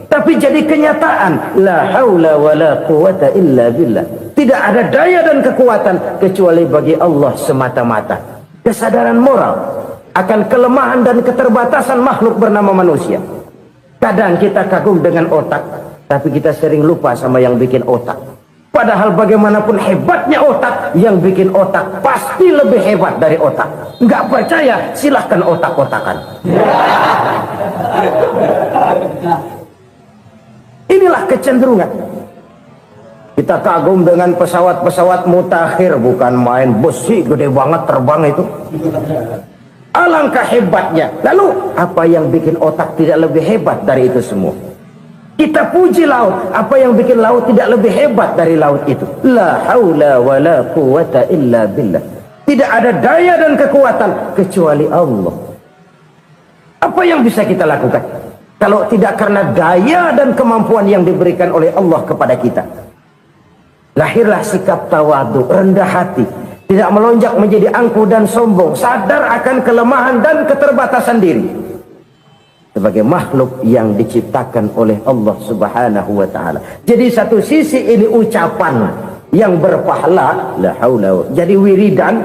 tapi jadi kenyataan. La haula wa la quwwata illa billah. Tidak ada daya dan kekuatan kecuali bagi Allah semata-mata. kesadaran moral akan kelemahan dan keterbatasan makhluk bernama manusia. Kadang kita kagum dengan otak, tapi kita sering lupa sama yang bikin otak. Padahal bagaimanapun hebatnya otak, yang bikin otak pasti lebih hebat dari otak. Nggak percaya, silahkan otak-otakan. Inilah kecenderungan. Kita kagum dengan pesawat-pesawat mutakhir, bukan main, besi gede banget terbang itu. Alangkah hebatnya. Lalu apa yang bikin otak tidak lebih hebat dari itu semua? Kita puji laut, apa yang bikin laut tidak lebih hebat dari laut itu? La haula wa la quwata illa billah. Tidak ada daya dan kekuatan kecuali Allah. Apa yang bisa kita lakukan kalau tidak karena daya dan kemampuan yang diberikan oleh Allah kepada kita? Lahirlah sikap tawadu, rendah hati, tidak melonjak menjadi angkuh dan sombong, sadar akan kelemahan dan keterbatasan diri sebagai makhluk yang diciptakan oleh Allah Subhanahu wa taala. Jadi satu sisi ini ucapan yang berpahala, la haula, jadi wiridan.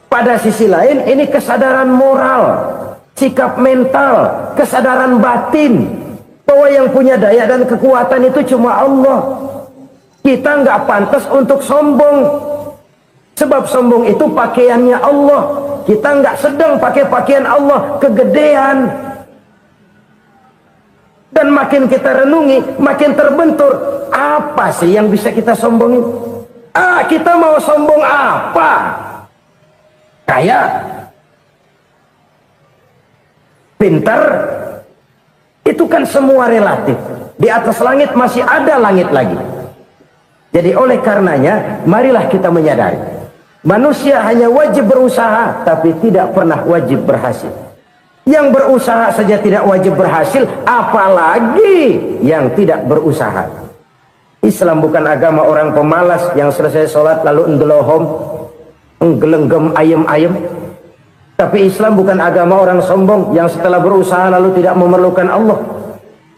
Pada sisi lain ini kesadaran moral, sikap mental, kesadaran batin bahwa yang punya daya dan kekuatan itu cuma Allah. Kita nggak pantas untuk sombong, sebab sombong itu pakaiannya Allah. Kita nggak sedang pakai pakaian Allah, kegedean. Dan makin kita renungi, makin terbentur. Apa sih yang bisa kita sombongin? Kita mau sombong apa? Kaya, pintar, itu kan semua relatif. Di atas langit masih ada langit lagi. Jadi oleh karenanya, marilah kita menyadari, manusia hanya wajib berusaha, tapi tidak pernah wajib berhasil. Yang berusaha saja tidak wajib berhasil, apalagi yang tidak berusaha. Islam bukan agama orang pemalas yang selesai sholat lalu ngelohom, nggelenggem ayem-ayem. Tapi Islam bukan agama orang sombong yang setelah berusaha lalu tidak memerlukan Allah.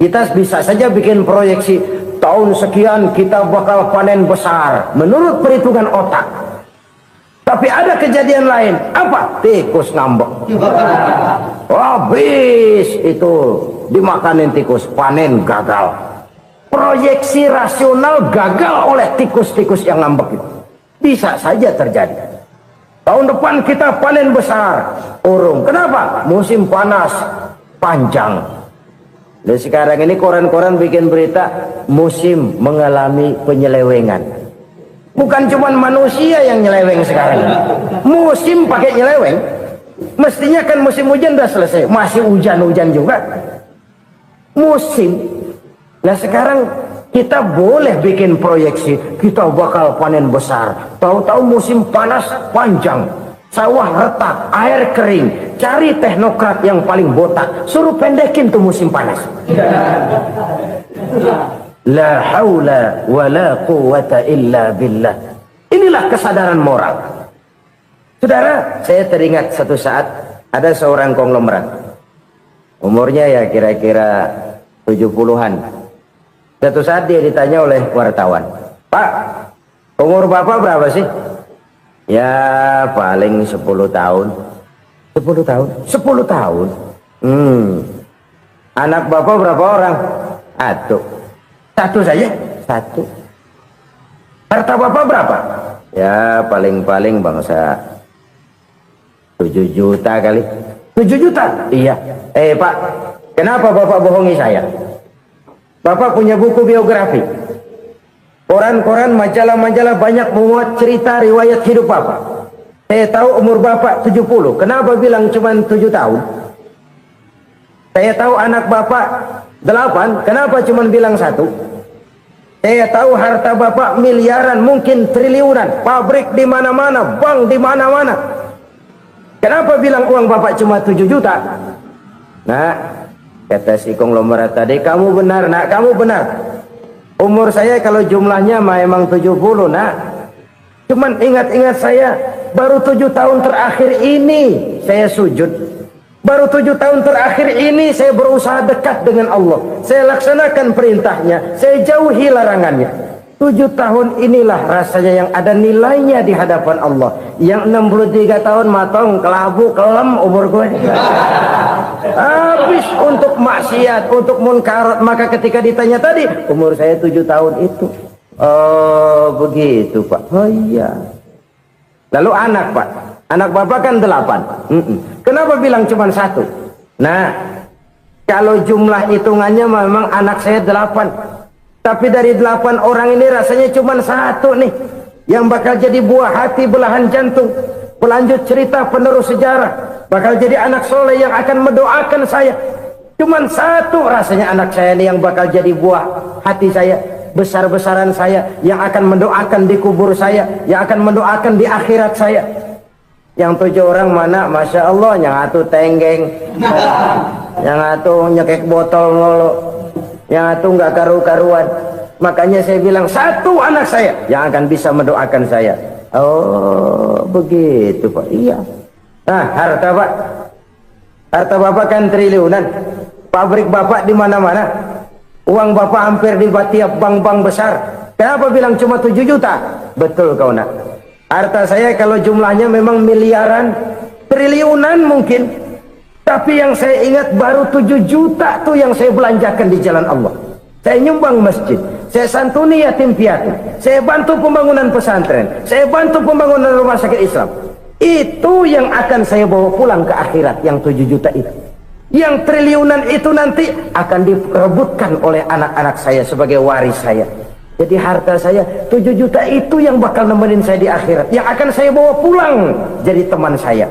Kita bisa saja bikin proyeksi, tahun sekian kita bakal panen besar menurut perhitungan otak. Tapi ada kejadian lain. Apa? Tikus ngambek. Habis itu dimakanin tikus, panen gagal. Proyeksi rasional gagal oleh tikus-tikus yang ngambek itu. Bisa saja terjadi. Tahun depan kita panen besar, urung. Kenapa? Musim panas panjang. Dan sekarang ini koran-koran bikin berita musim mengalami penyelewengan. Bukan cuma manusia yang nyeleweng sekarang. Musim pakai nyeleweng. Mestinya kan musim hujan udah selesai, masih hujan-hujan juga. Musim. Nah sekarang kita boleh bikin proyeksi, kita bakal panen besar. Tahu-tahu musim panas panjang, sawah retak, air kering. Cari teknokrat yang paling botak, suruh pendekin tuh musim panas. La haula wa la quwata illa billah. Inilah kesadaran moral. Saudara, saya teringat satu saat ada seorang konglomerat. Umurnya ya kira-kira 70-an. Satu saat dia ditanya oleh wartawan, "Pak, umur Bapak berapa sih?" "Ya paling 10 tahun." 10 tahun? 10 tahun? Anak Bapak berapa orang? Satu saja? Satu. Harta Bapak berapa? Ya paling-paling bangsa 7 juta kali. 7 juta? Iya. Pak, kenapa Bapak bohongi saya? Bapak punya buku biografi. Koran-koran, majalah-majalah banyak memuat cerita riwayat hidup Bapak. Saya tahu umur Bapak 70. Kenapa bilang cuma 7 tahun? Saya tahu anak Bapak 8. Kenapa cuma bilang 1? Saya tahu harta Bapak miliaran, mungkin triliunan, pabrik di mana-mana, bank di mana-mana. Kenapa bilang uang Bapak cuma 7 juta? Nah, kata si konglomerat tadi, kamu benar nak, kamu benar. Umur saya kalau jumlahnya memang 70 nak. Cuman ingat-ingat saya, baru 7 tahun terakhir ini saya sujud. Baru 7 tahun terakhir ini saya berusaha dekat dengan Allah. Saya laksanakan perintahnya, saya jauhi larangannya. 7 tahun inilah rasanya yang ada nilainya di hadapan Allah. Yang 63 tahun matong, kelabu, kelem umur gue. Habis untuk maksiat, untuk munkarat. Maka ketika ditanya tadi, umur saya 7 tahun itu. Oh begitu Pak. Oh iya. Lalu anak Pak. Anak Bapak kan 8. Kenapa bilang cuma 1? Nah, kalau jumlah hitungannya memang anak saya 8. Tapi dari 8 orang ini rasanya cuma 1 nih yang bakal jadi buah hati, belahan jantung, pelanjut cerita, penerus sejarah, bakal jadi anak soleh yang akan mendoakan saya. Cuma 1 rasanya anak saya ini yang bakal jadi buah hati saya, besar-besaran saya, yang akan mendoakan di kubur saya, yang akan mendoakan di akhirat saya. Yang 7 orang mana? Masya Allah, yang atu tenggeng, yang atu nyekek botol ngolo, yang itu nggak karu-karuan. Makanya saya bilang 1 anak saya yang akan bisa mendoakan saya. Oh begitu Pak. Iya. Nah harta Pak, harta Bapak kan triliunan, pabrik Bapak di mana-mana, uang Bapak hampir di tiap bank-bank besar. Kenapa bilang cuma 7 juta? Betul kau nak. Harta saya kalau jumlahnya memang miliaran, triliunan mungkin. Tapi yang saya ingat baru 7 juta tuh yang saya belanjakan di jalan Allah. Saya nyumbang masjid, saya santuni yatim piatu, saya bantu pembangunan pesantren, saya bantu pembangunan rumah sakit Islam. Itu yang akan saya bawa pulang ke akhirat, yang 7 juta itu. Yang triliunan itu nanti akan diperebutkan oleh anak-anak saya sebagai waris saya. Jadi harta saya 7 juta itu yang bakal nemenin saya di akhirat, yang akan saya bawa pulang jadi teman saya.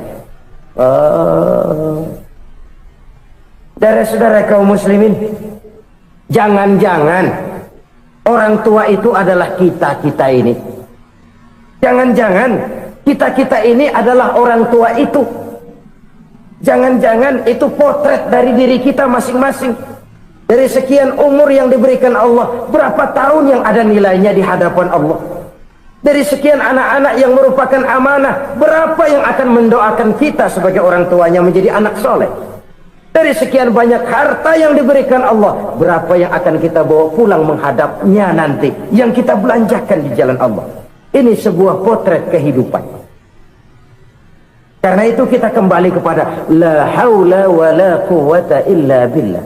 Saudara-saudara kaum muslimin, jangan-jangan orang tua itu adalah kita-kita ini. Jangan-jangan kita-kita ini adalah orang tua itu. Jangan-jangan itu potret dari diri kita masing-masing. Dari sekian umur yang diberikan Allah, berapa tahun yang ada nilainya di hadapan Allah? Dari sekian anak-anak yang merupakan amanah, berapa yang akan mendoakan kita sebagai orang tuanya menjadi anak soleh? Dari sekian banyak harta yang diberikan Allah, berapa yang akan kita bawa pulang menghadapnya nanti, yang kita belanjakan di jalan Allah? Ini sebuah potret kehidupan. Karena itu kita kembali kepada la haula wa la quwwata illa billah.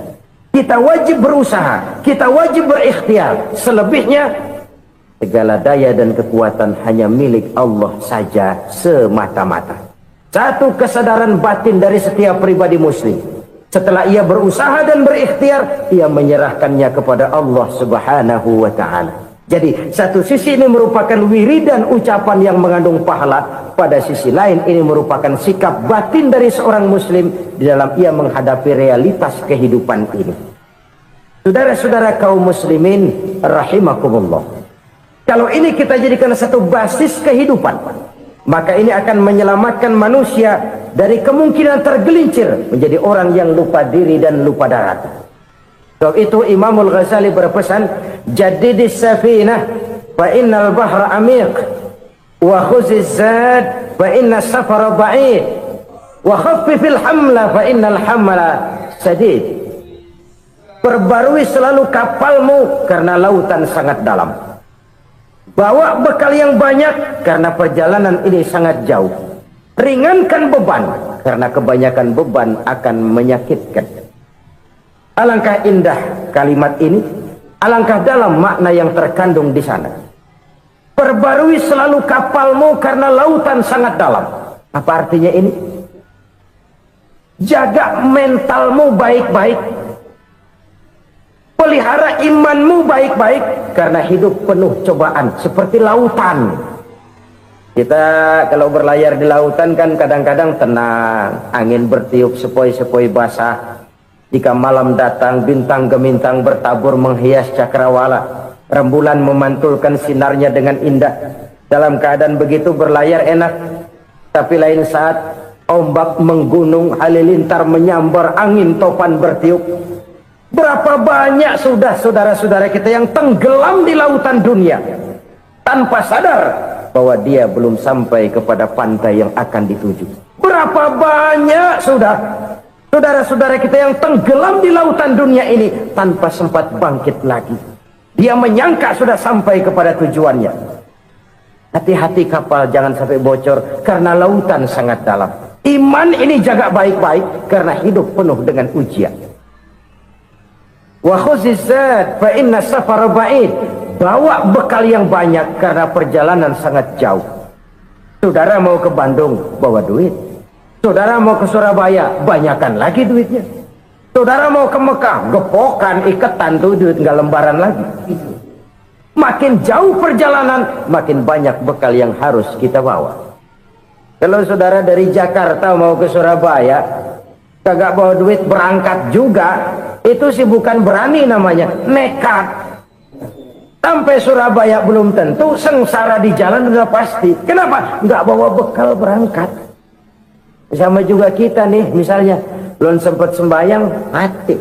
Kita wajib berusaha, kita wajib berikhtiar. Selebihnya segala daya dan kekuatan hanya milik Allah saja semata-mata. Satu kesadaran batin dari setiap pribadi muslim. Setelah ia berusaha dan berikhtiar, ia menyerahkannya kepada Allah Subhanahu wa ta'ala. Jadi satu sisi ini merupakan wiridan ucapan yang mengandung pahala, pada sisi lain ini merupakan sikap batin dari seorang muslim di dalam ia menghadapi realitas kehidupan ini. Saudara-saudara kaum muslimin rahimakumullah, kalau ini kita jadikan satu basis kehidupan, maka ini akan menyelamatkan manusia dari kemungkinan tergelincir menjadi orang yang lupa diri dan lupa darat. Sebab itu Imamul Ghazali berpesan, jadidis safinah fa innal bahra amiq, wa khuziz zad fa inna safara ba'id, wa khaffifil hamla fa innal hamla sadid. Perbarui selalu kapalmu karena lautan sangat dalam. Bawa bekal yang banyak karena perjalanan ini sangat jauh. Ringankan beban karena kebanyakan beban akan menyakitkan. Alangkah indah kalimat ini, alangkah dalam makna yang terkandung di sana. Perbarui selalu kapalmu karena lautan sangat dalam. Apa artinya ini? Jaga mentalmu baik-baik. Pelihara imanmu baik-baik karena hidup penuh cobaan seperti lautan. Kita kalau berlayar di lautan kan kadang-kadang tenang, angin bertiup sepoi-sepoi basah. Jika malam datang, bintang gemintang bertabur menghias cakrawala, rembulan memantulkan sinarnya dengan indah. Dalam keadaan begitu berlayar enak, tapi lain saat ombak menggunung, halilintar menyambar, angin topan bertiup. Berapa banyak sudah saudara-saudara kita yang tenggelam di lautan dunia tanpa sadar bahwa dia belum sampai kepada pantai yang akan dituju. Berapa banyak sudah saudara-saudara kita yang tenggelam di lautan dunia ini tanpa sempat bangkit lagi. Dia menyangka sudah sampai kepada tujuannya. Hati-hati kapal jangan sampai bocor karena lautan sangat dalam. Iman ini jaga baik-baik karena hidup penuh dengan ujian. Wa khuzizat fa inna safara ba'id. Bawa bekal yang banyak karena perjalanan sangat jauh. Saudara mau ke Bandung, bawa duit. Saudara mau ke Surabaya, banyakan lagi duitnya. Saudara mau ke Mekah, gepokan, iketan tuh duit, nggak lembaran lagi. Makin jauh perjalanan, makin banyak bekal yang harus kita bawa. Kalau saudara dari Jakarta mau ke Surabaya, kagak bawa duit berangkat juga, itu sih bukan berani namanya, nekat. Sampai Surabaya belum tentu, sengsara di jalan udah pasti. Kenapa? Nggak bawa bekal berangkat. Sama juga kita nih, misalnya belum sempat sembahyang, mati.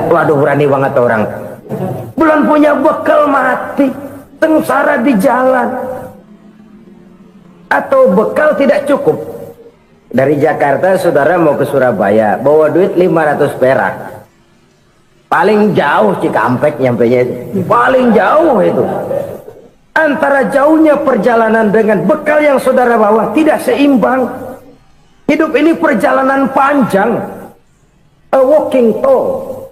Waduh, berani banget orang. Belum punya bekal, mati. Sengsara di jalan. Atau bekal tidak cukup. Dari Jakarta saudara mau ke Surabaya, bawa duit 500 perak. Paling jauh Cikampek nyampenya itu. Paling jauh itu. Antara jauhnya perjalanan dengan bekal yang saudara bawa tidak seimbang. Hidup ini perjalanan panjang. A walking tour.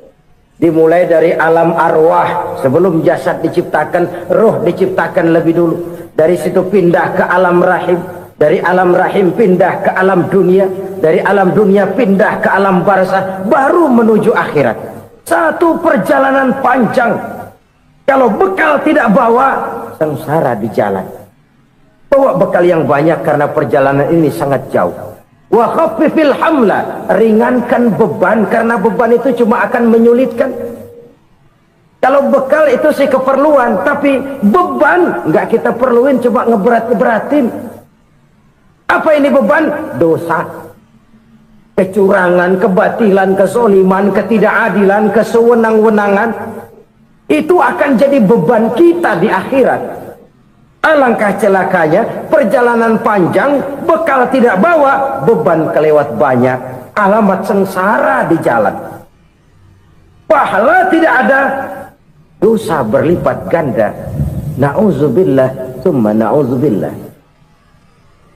Dimulai dari alam arwah. Sebelum jasad diciptakan, roh diciptakan lebih dulu. Dari situ pindah ke alam rahim. Dari alam rahim pindah ke alam dunia. Dari alam dunia pindah ke alam barzah. Baru menuju akhirat. Satu perjalanan panjang. Kalau bekal tidak bawa, sengsara di jalan. Bawa bekal yang banyak karena perjalanan ini sangat jauh. Wa khaffifil hamla, ringankan beban karena beban itu cuma akan menyulitkan. Kalau bekal itu sih keperluan, tapi beban nggak kita perluin, coba ngeberat-beratin. Apa ini beban? Dosa, kecurangan, kebatilan, kesoliman, ketidakadilan, kesewenang-wenangan. Itu akan jadi beban kita di akhirat. Alangkah celakanya, perjalanan panjang, bekal tidak bawa, beban kelewat banyak, alamat sengsara di jalan. Pahala tidak ada, dosa berlipat ganda. Na'udzubillah, tsumma na'udzubillah.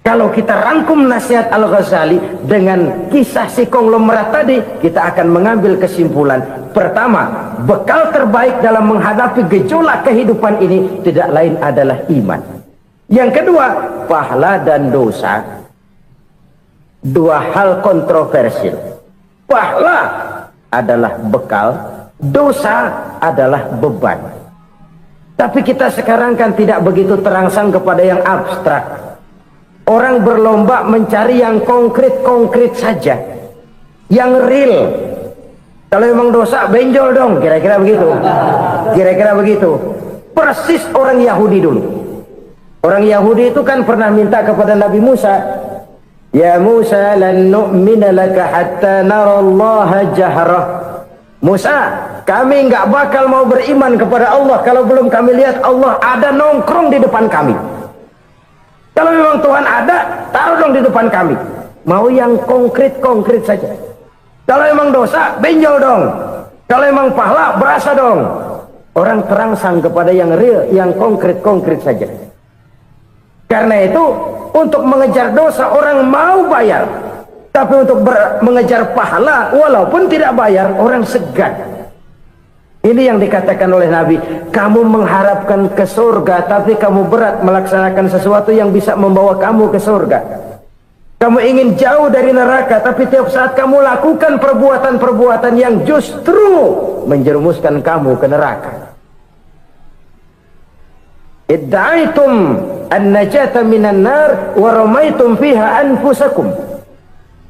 Kalau kita rangkum nasihat Al-Ghazali dengan kisah si konglomerat tadi, kita akan mengambil kesimpulan. Pertama, bekal terbaik dalam menghadapi gejolak kehidupan ini tidak lain adalah iman. Yang kedua, pahala dan dosa. Dua hal kontroversial. Pahala adalah bekal, dosa adalah beban. Tapi kita sekarang kan tidak begitu terangsang kepada yang abstrak. Orang berlomba mencari yang konkret-konkret saja, yang real. Kalau memang dosa, benjol dong, kira-kira begitu. Kira-kira begitu. Persis orang Yahudi dulu. Orang Yahudi itu kan pernah minta kepada Nabi Musa, Ya Musa, lan nu'mina laka hatta narallaha jahrah. Musa, kami nggak bakal mau beriman kepada Allah kalau belum kami lihat Allah ada nongkrong di depan kami. Kalau memang Tuhan ada, taruh dong di depan kami. Mau yang konkret-konkret saja. Kalau memang dosa, benjol dong. Kalau memang pahala, berasa dong. Orang terangsang kepada yang real, yang konkret-konkret saja. Karena itu, untuk mengejar dosa, orang mau bayar. Tapi untuk mengejar pahala, walaupun tidak bayar, orang segan. Ini yang dikatakan oleh Nabi, kamu mengharapkan ke surga, tapi kamu berat melaksanakan sesuatu yang bisa membawa kamu ke surga. Kamu ingin jauh dari neraka, tapi tiap saat kamu lakukan perbuatan-perbuatan yang justru menjerumuskan kamu ke neraka. Idda'aitum an-najata minan nar wa ramaitum fiha anfusakum.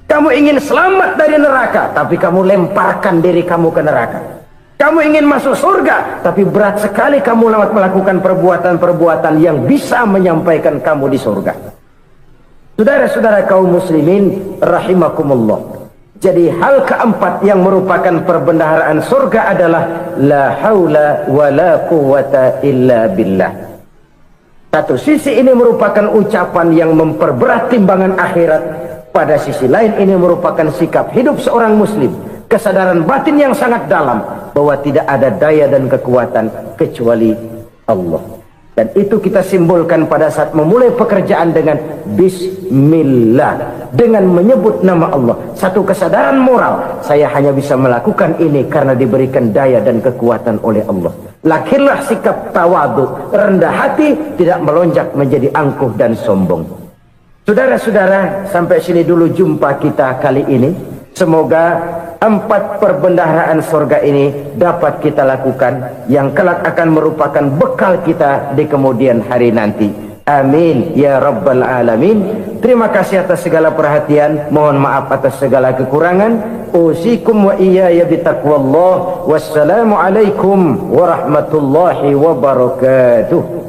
Kamu ingin selamat dari neraka, tapi kamu lemparkan diri kamu ke neraka. Kamu ingin masuk surga, tapi berat sekali kamu melakukan perbuatan-perbuatan yang bisa menyampaikan kamu di surga. Saudara-saudara kaum muslimin rahimakumullah. Jadi hal keempat yang merupakan perbendaharaan surga adalah la haula wa la quwwata illa billah. Satu sisi ini merupakan ucapan yang memperberat timbangan akhirat. Pada sisi lain ini merupakan sikap hidup seorang muslim. kesadaran batin yang sangat dalam bahwa tidak ada daya dan kekuatan kecuali Allah. Dan itu kita simbolkan pada saat memulai pekerjaan dengan Bismillah, dengan menyebut nama Allah. Satu kesadaran moral, saya hanya bisa melakukan ini karena diberikan daya dan kekuatan oleh Allah. Lahirlah sikap tawadu, rendah hati, tidak melonjak menjadi angkuh dan sombong. Saudara-saudara, sampai sini dulu jumpa kita kali ini. Semoga 4 perbendaharaan surga ini dapat kita lakukan, yang kelak akan merupakan bekal kita di kemudian hari nanti. Amin ya rabbal alamin. Terima kasih atas segala perhatian, mohon maaf atas segala kekurangan. Usikum wa iyaya bitaqwallah. Wassalamu alaikum warahmatullahi wabarakatuh.